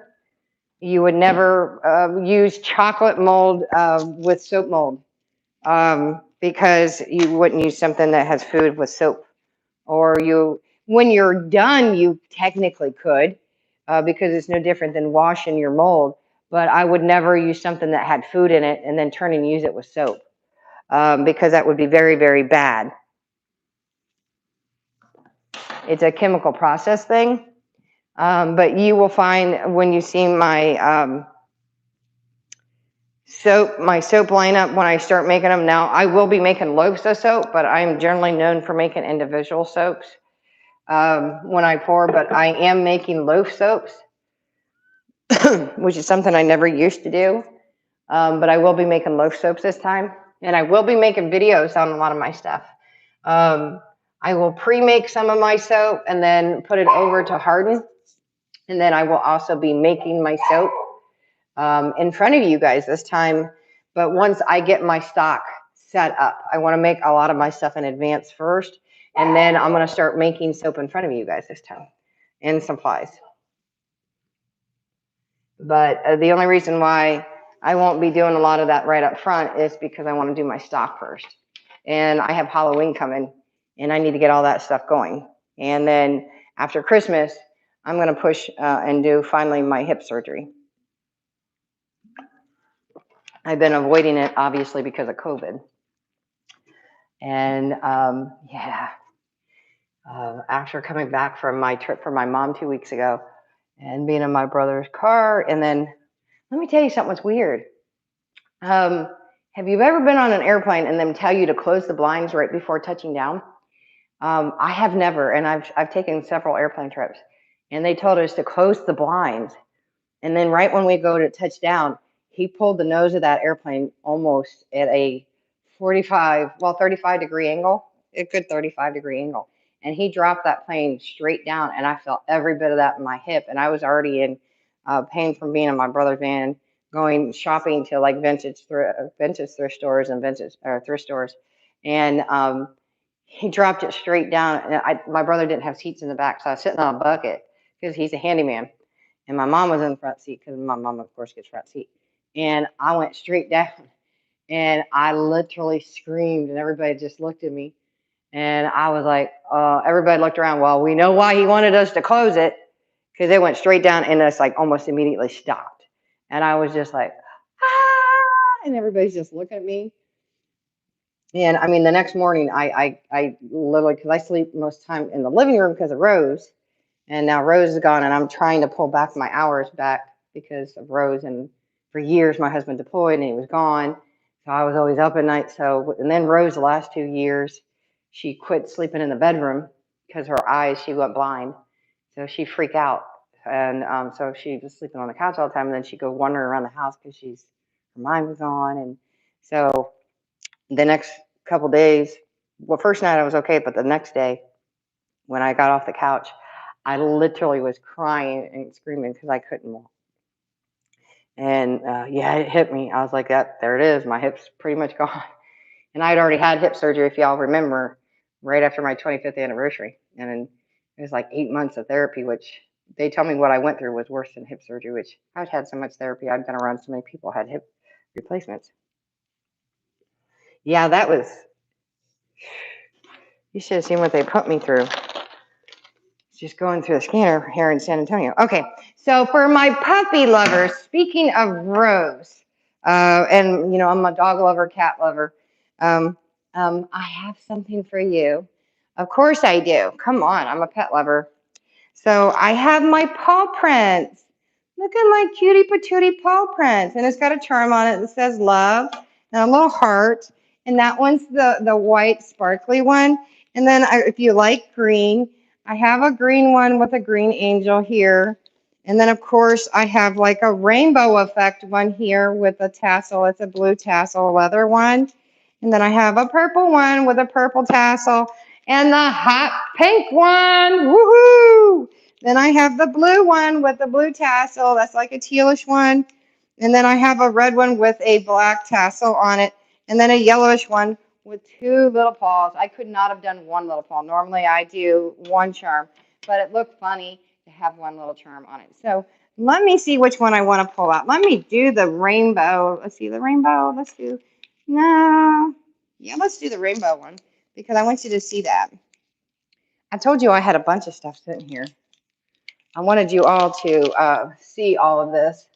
You would never use chocolate mold with soap mold because you wouldn't use something that has food with soap. Or when you're done, you technically could because it's no different than washing your mold. But I would never use something that had food in it and then turn and use it with soap because that would be very, very bad. It's a chemical process thing. But you will find when you see my soap lineup, when I start making them now, I will be making loaves of soap, but I'm generally known for making individual soaps when I pour, but I am making loaf soaps, which is something I never used to do. But I will be making loaf soaps this time, and I will be making videos on a lot of my stuff. I will pre-make some of my soap and then put it over to harden. And then I will also be making my soap in front of you guys this time. But once I get my stock set up, I want to make a lot of my stuff in advance first. And then I'm going to start making soap in front of you guys this time and supplies. But the only reason why I won't be doing a lot of that right up front is because I want to do my stock first. And I have Halloween coming, and I need to get all that stuff going. And then after Christmas, I'm going to push and do finally my hip surgery. I've been avoiding it, obviously, because of COVID. And yeah, after coming back from my trip for my mom 2 weeks ago and being in my brother's car, and then let me tell you something that's weird. Have you ever been on an airplane and them tell you to close the blinds right before touching down? I have never, and I've taken several airplane trips, and they told us to close the blinds. And then right when we go to touch down, he pulled the nose of that airplane almost at a 35-degree angle, a good 35-degree angle. And he dropped that plane straight down, and I felt every bit of that in my hip. And I was already in pain from being in my brother's van, going shopping to like vintage thrift stores and thrift stores. And he dropped it straight down. And my brother didn't have seats in the back, so I was sitting on a bucket because he's a handyman. And my mom was in the front seat because my mom, of course, gets front seat. And I went straight down, and I literally screamed, and everybody just looked at me. And I was like, everybody looked around. Well, we know why he wanted us to close it, because it went straight down and us like almost immediately stopped. And I was just like, ah, and everybody's just looking at me. And I mean, the next morning, I literally, because I sleep most of the time in the living room because of Rose. And now Rose is gone, and I'm trying to pull back my hours back because of Rose. And for years, my husband deployed, and he was gone. So I was always up at night. So, and then Rose, the last 2 years, she quit sleeping in the bedroom because her eyes, she went blind. So she'd freak out. And so she was sleeping on the couch all the time. And then she'd go wandering around the house because her mind was on. And so the next couple days, well, first night I was okay, but the next day when I got off the couch, I literally was crying and screaming because I couldn't walk. And yeah, it hit me. I was like, there it is. My hip's pretty much gone. And I had already had hip surgery, if y'all remember, right after my 25th anniversary. And it was like 8 months of therapy, which they tell me what I went through was worse than hip surgery, which I'd had so much therapy. I'd been around so many people who had hip replacements. Yeah, that was, you should have seen what they put me through. Just going through the scanner here in San Antonio. Okay, so for my puppy lovers, speaking of Rose, and you know, I'm a dog lover, cat lover, I have something for you. Of course I do. Come on, I'm a pet lover. So I have my paw prints. Look at my cutie patootie paw prints. And it's got a charm on it that says love and a little heart. And that one's the white sparkly one. And then if you like green, I have a green one with a green angel here. And then, of course, I have like a rainbow effect one here with a tassel. It's a blue tassel leather one. And then I have a purple one with a purple tassel and the hot pink one. Woohoo! Then I have the blue one with the blue tassel. That's like a tealish one. And then I have a red one with a black tassel on it. And then a yellowish one with 2 little paws. I could not have done 1 little paw. Normally I do 1 charm, but it looked funny to have 1 little charm on it. So let me see which one I want to pull out. Let me do the rainbow. Let's see the rainbow. Let's do the rainbow one because I want you to see that. I told you I had a bunch of stuff sitting here. I wanted you all to see all of this.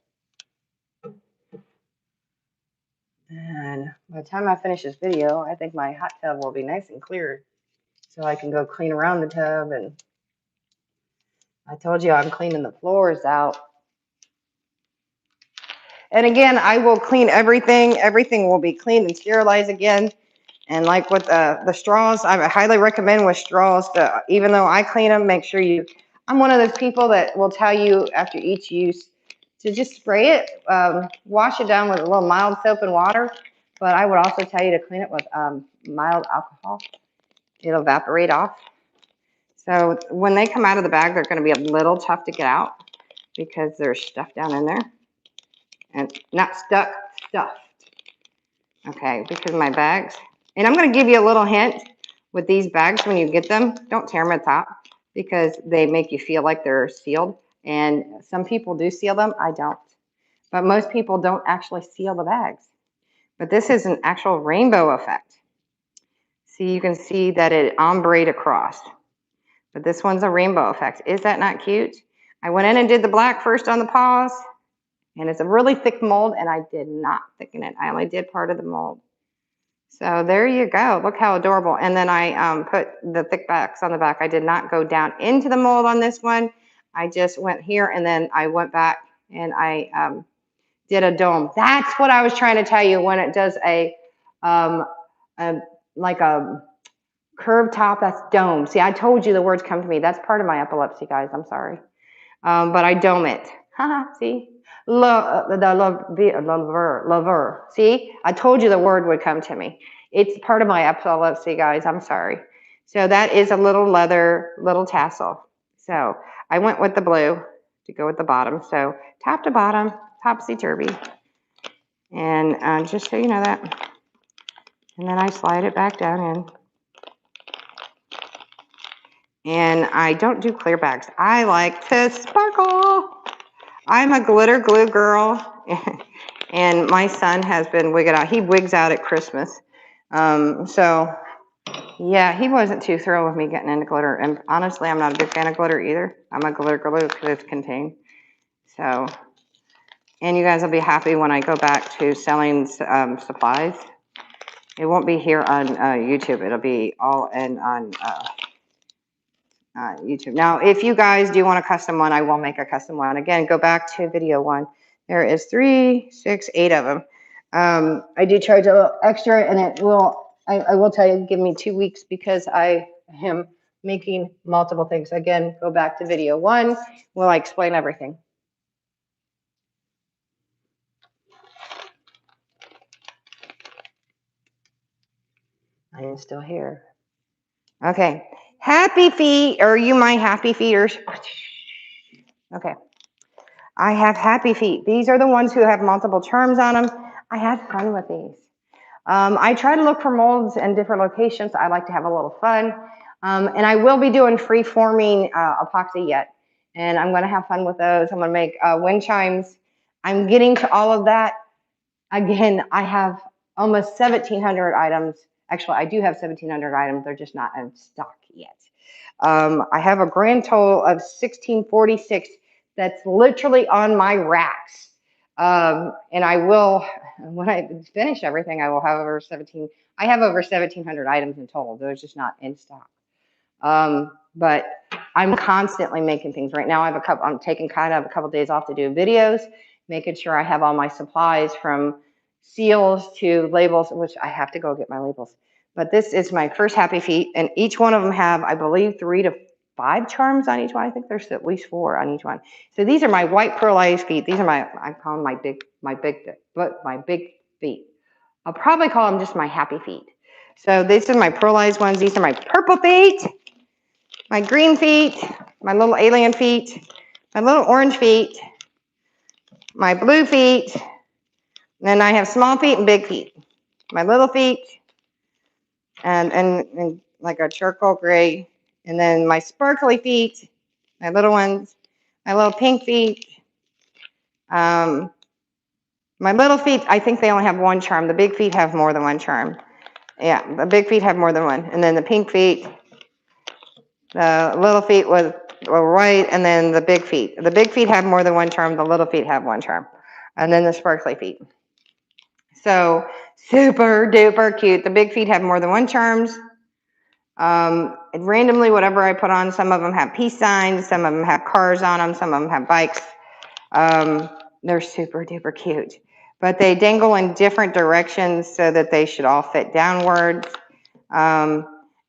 And by the time I finish this video, I think my hot tub will be nice and clear so I can go clean around the tub. And I told you I'm cleaning the floors out. And again, I will clean everything. Everything will be cleaned and sterilized again. And like with the straws, I highly recommend with straws, even though I clean them, make sure I'm one of those people that will tell you after each use to just spray it, wash it down with a little mild soap and water. But I would also tell you to clean it with mild alcohol. It'll evaporate off. So when they come out of the bag, they're going to be a little tough to get out because there's stuff down in there. And not stuck, stuffed. Okay, because my bags. And I'm going to give you a little hint. with these bags, when you get them, don't tear them at the top because they make you feel like they're sealed. And some people do seal them. I don't. But most people don't actually seal the bags. But this is an actual rainbow effect. See, you can see that it ombre'd across. But this one's a rainbow effect. Is that not cute? I went in and did the black first on the paws. And it's a really thick mold, and I did not thicken it. I only did part of the mold. So there you go. Look how adorable. And then I put the thick backs on the back. I did not go down into the mold on this one. I just went here, and then I went back and I did a dome. That's what I was trying to tell you when it does like a curved top. That's dome. See, I told you the words come to me. That's part of my epilepsy, guys. I'm sorry. But I dome it. See? Lover. See, I told you the word would come to me. It's part of my epilepsy, guys. I'm sorry. So that is a little leather, little tassel. So I went with the blue to go with the bottom. So top to bottom, topsy-turvy. And just so you know that. And then I slide it back down in. And I don't do clear bags. I like to sparkle. I'm a glitter glue girl. And my son has been wigging out. He wigs out at Christmas. So, yeah, he wasn't too thrilled with me getting into glitter. And honestly, I'm not a big fan of glitter either. I'm a glitter glue because it's contained. So, and you guys will be happy when I go back to selling supplies. It won't be here on YouTube. It'll be all in on YouTube. Now, if you guys do want a custom one, I will make a custom one. Again, go back to video 1. There is 3, 6, 8 of them. I do charge a little extra, and it will, I will tell you, give me 2 weeks because I am making multiple things. Again, go back to video 1. Will I explain everything? I am still here. Okay. Happy feet. Are you my happy feeters? Okay. I have happy feet. These are the ones who have multiple charms on them. I had fun with these. I try to look for molds in different locations. I like to have a little fun. And I will be doing free-forming epoxy yet. And I'm going to have fun with those. I'm going to make wind chimes. I'm getting to all of that. Again, I have almost 1,700 items. Actually, I do have 1,700 items. They're just not in stock yet. I have a grand total of 1,646 that's literally on my racks. And I will, when I finish everything, I will have over 17. I have over 1,700 items in total. They're just not in stock. But I'm constantly making things. Right now, I'm taking kind of a couple days off to do videos, making sure I have all my supplies from seals to labels, which I have to go get my labels. But this is my first happy feet, and each one of them have, I believe, 3 to 5 charms on each one. I think there's at least 4 on each one. So these are my white pearlized feet. These are I call them my big feet. I'll probably call them just my happy feet. So these are my pearlized ones. These are my purple feet, my green feet, my little alien feet, my little orange feet, my blue feet. Then I have small feet and big feet. My little feet, and like a charcoal gray. And then my sparkly feet, my little ones, my little pink feet. My little feet, I think they only have 1 charm. The big feet have more than 1 charm. Yeah, the big feet have more than 1. And then the pink feet, the little feet were white, and then the big feet. The big feet have more than 1 charm. The little feet have 1 charm. And then the sparkly feet. So super duper cute. The big feet have more than 1 charms. And randomly, whatever I put on, some of them have peace signs, some of them have cars on them, some of them have bikes. They're super duper cute. But they dangle in different directions so that they should all fit downwards.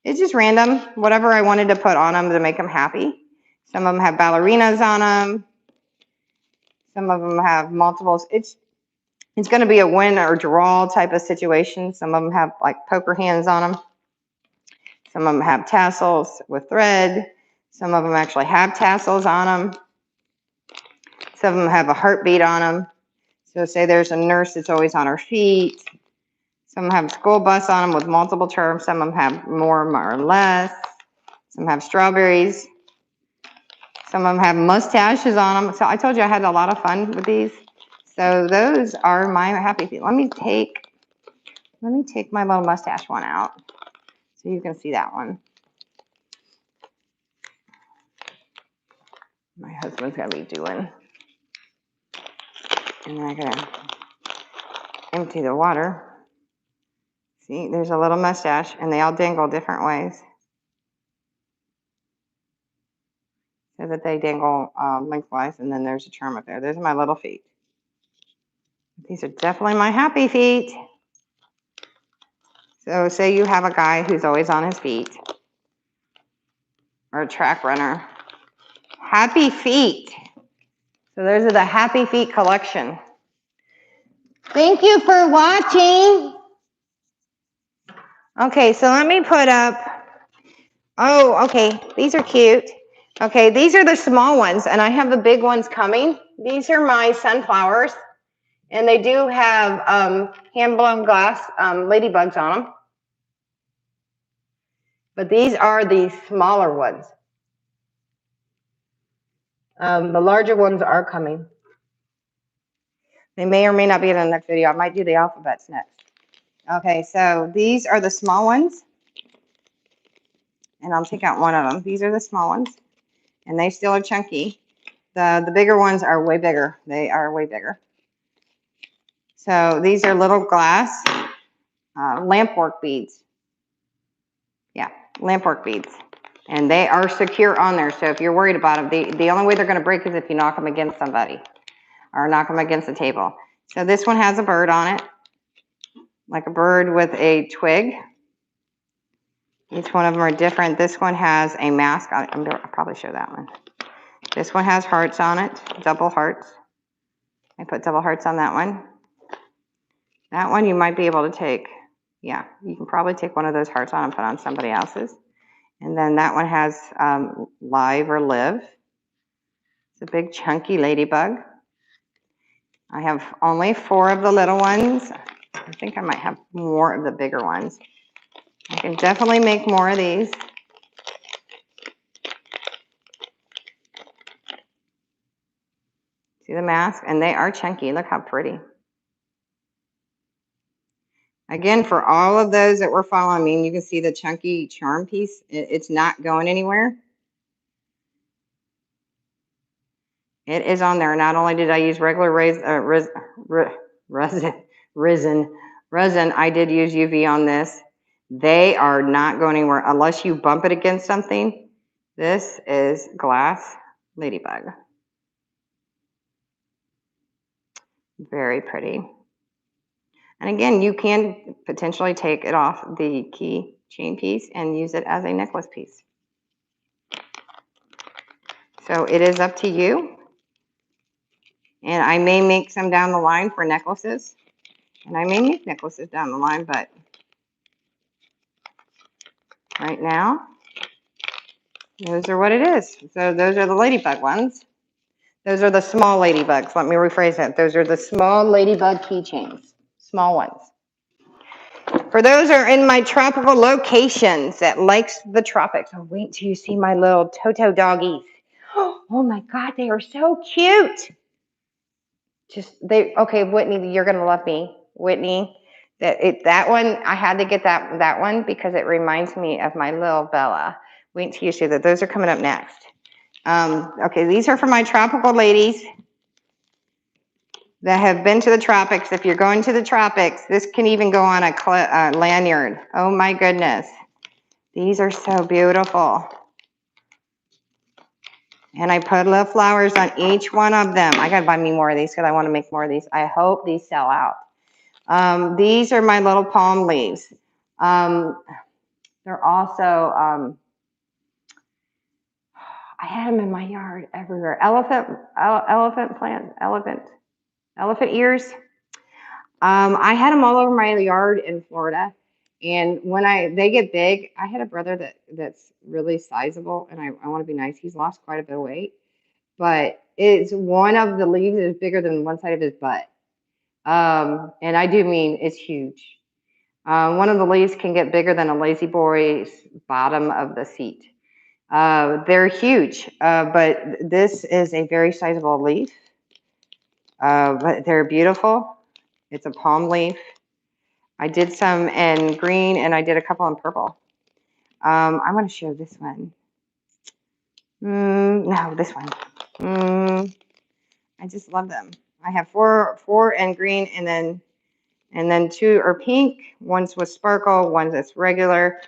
It's just random, whatever I wanted to put on them to make them happy. Some of them have ballerinas on them. Some of them have multiples. It's going to be a win or draw type of situation. Some of them have like poker hands on them. Some of them have tassels with thread. Some of them actually have tassels on them. Some of them have a heartbeat on them. So say there's a nurse that's always on her feet. Some have school bus on them with multiple terms. Some of them have more or less. Some have strawberries. Some of them have mustaches on them. So I told you I had a lot of fun with these. So those are my happy feet. Let me take my little mustache one out so you can see that one. My husband's gonna be doing. And then I gotta empty the water. See, there's a little mustache, and they all dangle different ways. So that they dangle lengthwise, and then there's a charm up there. Those are my little feet. These are definitely my happy feet. So say you have a guy who's always on his feet, or a track runner. Happy feet. So those are the happy feet collection. Thank you for watching. Okay, so let me put up, oh, okay, these are cute. Okay, these are the small ones, and I have the big ones coming. These are my sunflowers, and they do have hand-blown glass ladybugs on them. But these are the smaller ones. The larger ones are coming. They may or may not be in the next video. I might do the alphabets next. Okay, so these are the small ones. And I'll take out one of them. These are the small ones. And they still are chunky. The bigger ones are way bigger. They are way bigger. So these are little glass Lampwork beads. Yeah, Lampwork beads. And they are secure on there. So if you're worried about them, the only way they're going to break is if you knock them against somebody or knock them against the table. So this one has a bird on it, like a bird with a twig. Each one of them are different. This one has a mask. I'll probably show that one. This one has hearts on it, double hearts. I put double hearts on that one. That one you might be able to take. Yeah, you can probably take one of those hearts on and put on somebody else's. And then that one has live or live. It's a big chunky ladybug. I have only 4 of the little ones. I think I might have more of the bigger ones. I can definitely make more of these. See the mask? And they are chunky. Look how pretty. Again, for all of those that were following me, you can see the chunky charm piece. It's not going anywhere. It is on there. Not only did I use regular resin, I did use UV on this. They are not going anywhere unless you bump it against something. This is glass ladybug. Very pretty. And again, you can potentially take it off the keychain piece and use it as a necklace piece. So it is up to you. And I may make some down the line for necklaces. And I may make necklaces down the line, but right now, those are what it is. So those are the ladybug ones. Those are the small ladybugs. Let me rephrase that. Those are the small ladybug keychains. Small ones. For those who are in my tropical locations that likes the tropics. Oh, wait till you see my little Toto doggies. Oh my God, they are so cute. Okay, Whitney, you're gonna love me. Whitney, that one, I had to get that one because it reminds me of my little Bella. Wait till you see that. Those are coming up next. Okay, these are for my tropical ladies that have been to the tropics. If you're going to the tropics, this can even go on a lanyard. Oh my goodness. These are so beautiful. And I put little flowers on each one of them. I gotta buy me more of these because I want to make more of these. I hope these sell out. These are my little palm leaves. They're also, I had them in my yard everywhere. Elephant plants, elephant ears. I had them all over my yard in Florida. And when they get big, I had a brother that's really sizable, and I want to be nice. He's lost quite a bit of weight, but it's one of the leaves is bigger than one side of his butt. And I do mean it's huge. One of the leaves can get bigger than a lazy boy's bottom of the seat. They're huge, but this is a very sizable leaf. But they're beautiful. It's a palm leaf. I did some in green and I did a couple in purple. I'm going to show this one. No, this one. I just love them. I have four in green and then two are pink. One's with sparkle, one's that's regular.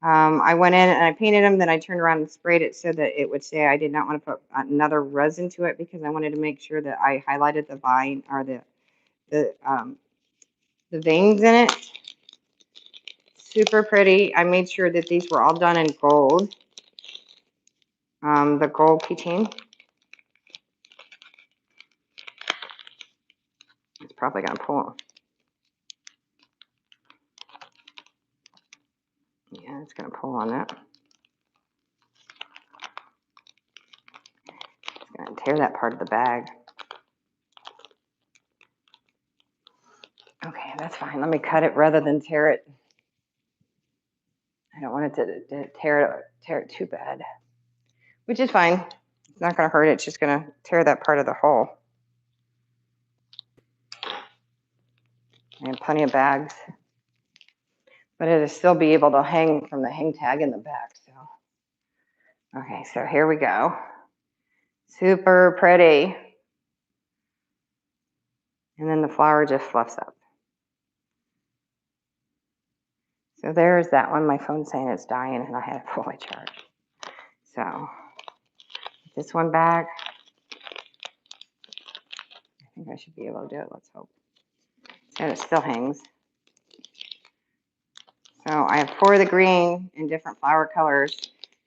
I went in and I painted them, then I turned around and sprayed it so that it would say I did not want to put another resin to it because I wanted to make sure that I highlighted the vine or the veins in it. Super pretty. I made sure that these were all done in gold. The gold keychain. It's probably gonna pull. Yeah, it's gonna pull on that. It's gonna tear that part of the bag. Okay, that's fine. Let me cut it rather than tear it. I don't want it to tear it too bad, which is fine. It's not gonna hurt it. It's just gonna tear that part of the hole. I have plenty of bags, but it'll still be able to hang from the hang tag in the back. So, okay, so here we go. Super pretty. And then the flower just fluffs up. So there's that one. My phone's saying it's dying and I had it fully charged. So this one back. I think I should be able to do it. Let's hope. And it still hangs. So I have 4 of the green in different flower colors.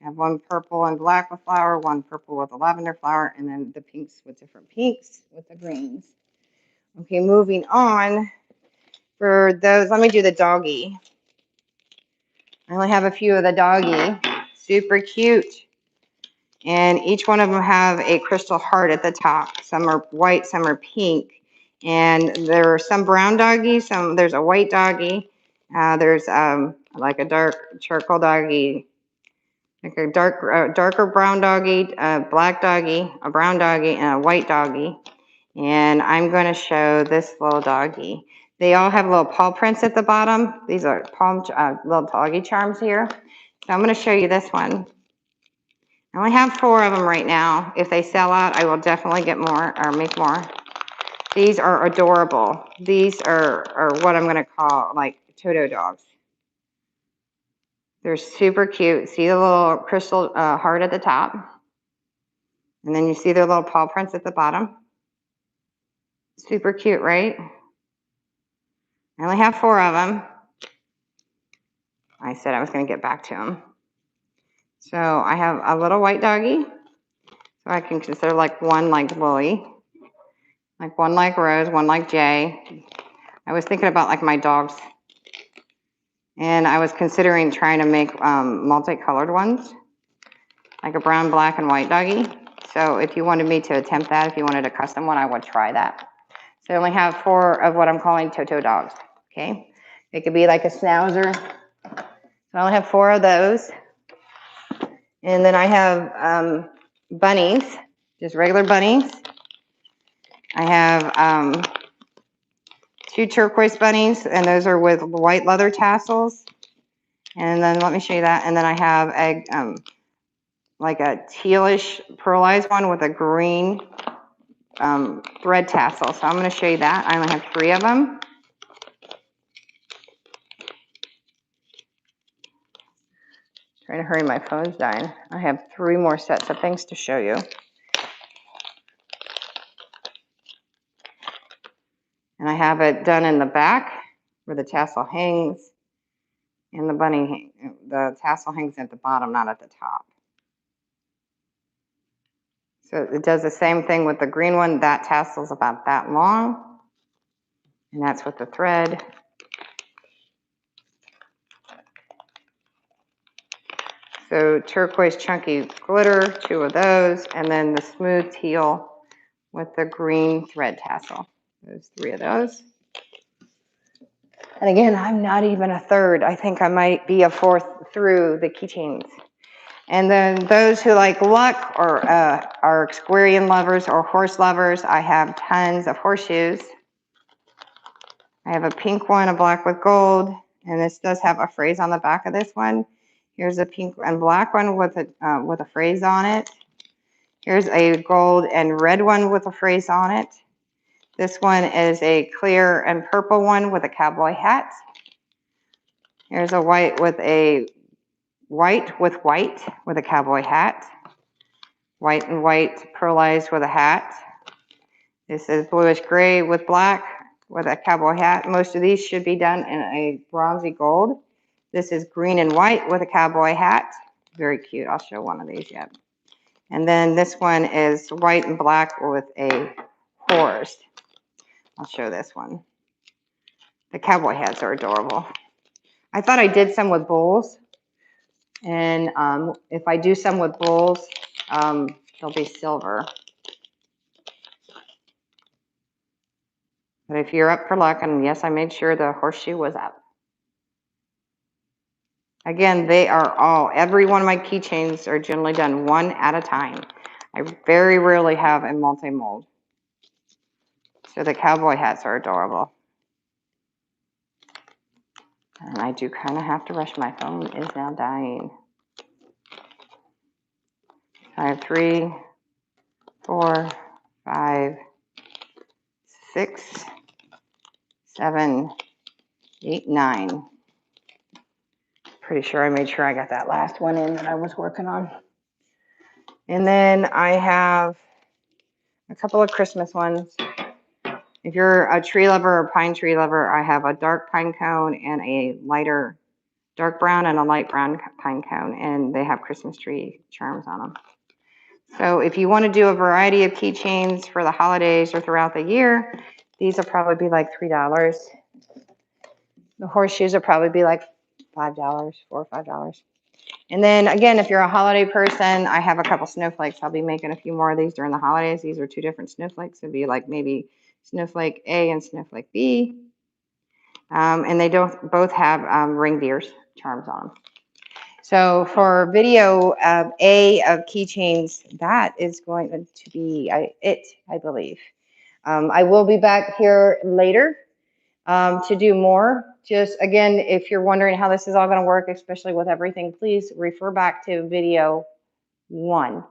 I have one purple and black with flower, one purple with a lavender flower, and then the pinks with different pinks with the greens. Okay, moving on. For those, let me do the doggie. I only have a few of the doggie. Super cute. And each one of them have a crystal heart at the top. Some are white, some are pink. And there are some brown doggies, there's a white doggie. There's like a dark charcoal doggie, like a darker brown doggie, a black doggie, a brown doggie, and a white doggie. And I'm going to show this little doggie. They all have little paw prints at the bottom. These are little doggie charms here. So I'm going to show you this one. I only have 4 of them right now. If they sell out, I will definitely get more or make more. These are adorable. These are what I'm going to call like Toto Dogs. They're super cute. See the little crystal heart at the top? And then you see their little paw prints at the bottom. Super cute, right? I only have 4 of them. I said I was going to get back to them. So I have a little white doggie. So I can consider like one like Lily. Like one like Rose, one like Jay. I was thinking about like my dogs. And I was considering trying to make multicolored ones. Like a brown, black, and white doggie. So if you wanted me to attempt that, if you wanted a custom one, I would try that. So I only have 4 of what I'm calling Toto Dogs. Okay. It could be like a schnauzer. So I only have 4 of those. And then I have bunnies, just regular bunnies. I have 2 turquoise bunnies, and those are with white leather tassels. And then let me show you that. And then I have a like a tealish pearlized one with a green thread tassel. So I'm going to show you that. I only have 3 of them. Trying to hurry, my phone's dying. I have 3 more sets of things to show you. And I have it done in the back where the tassel hangs, and the tassel hangs at the bottom, not at the top. So it does the same thing with the green one. That tassel's about that long, and that's with the thread. So turquoise chunky glitter, 2 of those, and then the smooth teal with the green thread tassel. There's 3 of those. And again, I'm not even a third. I think I might be a fourth through the keychains. And then those who like luck or are Aquarian lovers or horse lovers, I have tons of horseshoes. I have a pink one, a black with gold, and this does have a phrase on the back of this one. Here's a pink and black one with a phrase on it. Here's a gold and red one with a phrase on it. This one is a clear and purple one with a cowboy hat. Here's a white with a white with a cowboy hat. White and white pearlized with a hat. This is bluish gray with black with a cowboy hat. Most of these should be done in a bronzy gold. This is green and white with a cowboy hat. Very cute. I'll show one of these yet. And then this one is white and black with a horse. I'll show this one. The cowboy hats are adorable. I thought I did some with bulls. And if I do some with bulls, they'll be silver. But if you're up for luck, and yes, I made sure the horseshoe was up. Again, they are all, every one of my keychains are generally done one at a time. I very rarely have a multi-mold. So the cowboy hats are adorable. And I do kind of have to rush. My phone is now dying. I have 3, 4, 5, 6, 7, 8, 9. Pretty sure I made sure I got that last one in that I was working on. And then I have a couple of Christmas ones. If you're a tree lover or pine tree lover, I have a dark pine cone and a lighter dark brown and a light brown pine cone, and they have Christmas tree charms on them. So if you want to do a variety of keychains for the holidays or throughout the year, these will probably be like $3. The horseshoes will probably be like $5, $4 or $5. And then again, if you're a holiday person, I have a couple snowflakes. I'll be making a few more of these during the holidays. These are 2 different snowflakes. It'd be like maybe snowflake A and snowflake B. And they don't both have reindeers charms on them. So for video A of keychains, that is going to be it, I believe. I will be back here later to do more. Just again, if you're wondering how this is all going to work, especially with everything, please refer back to video 1.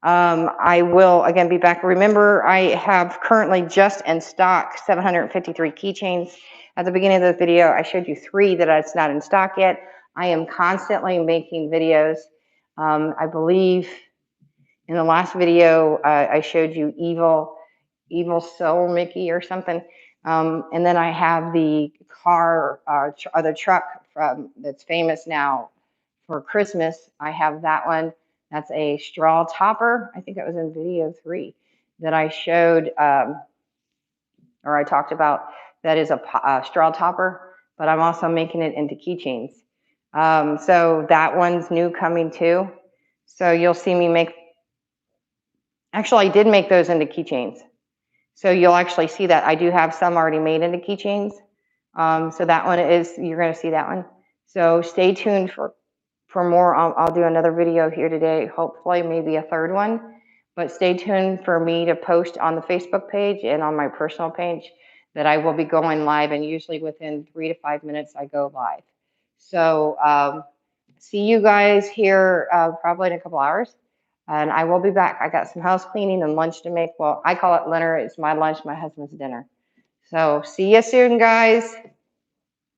I will again be back. Remember, I have currently just in stock 753 keychains. At the beginning of the video, I showed you 3 that it's not in stock yet. I am constantly making videos. I believe in the last video, I showed you Evil Soul Mickey or something. And then I have the car, or the truck that's famous now for Christmas. I have that one. That's a straw topper. I think that was in video 3 that I showed, or I talked about. That is a straw topper, but I'm also making it into keychains. So that one's new coming too. So you'll see me make, actually I did make those into keychains. So you'll actually see that I do have some already made into keychains. So that one is, you're going to see that one. So stay tuned for more. I'll do another video here today, hopefully maybe a 3rd one. But stay tuned for me to post on the Facebook page and on my personal page that I will be going live, and usually within 3 to 5 minutes I go live. So see you guys here probably in a couple hours. And I will be back. I got some house cleaning and lunch to make. Well, I call it dinner. It's my lunch, my husband's dinner. So see you soon, guys.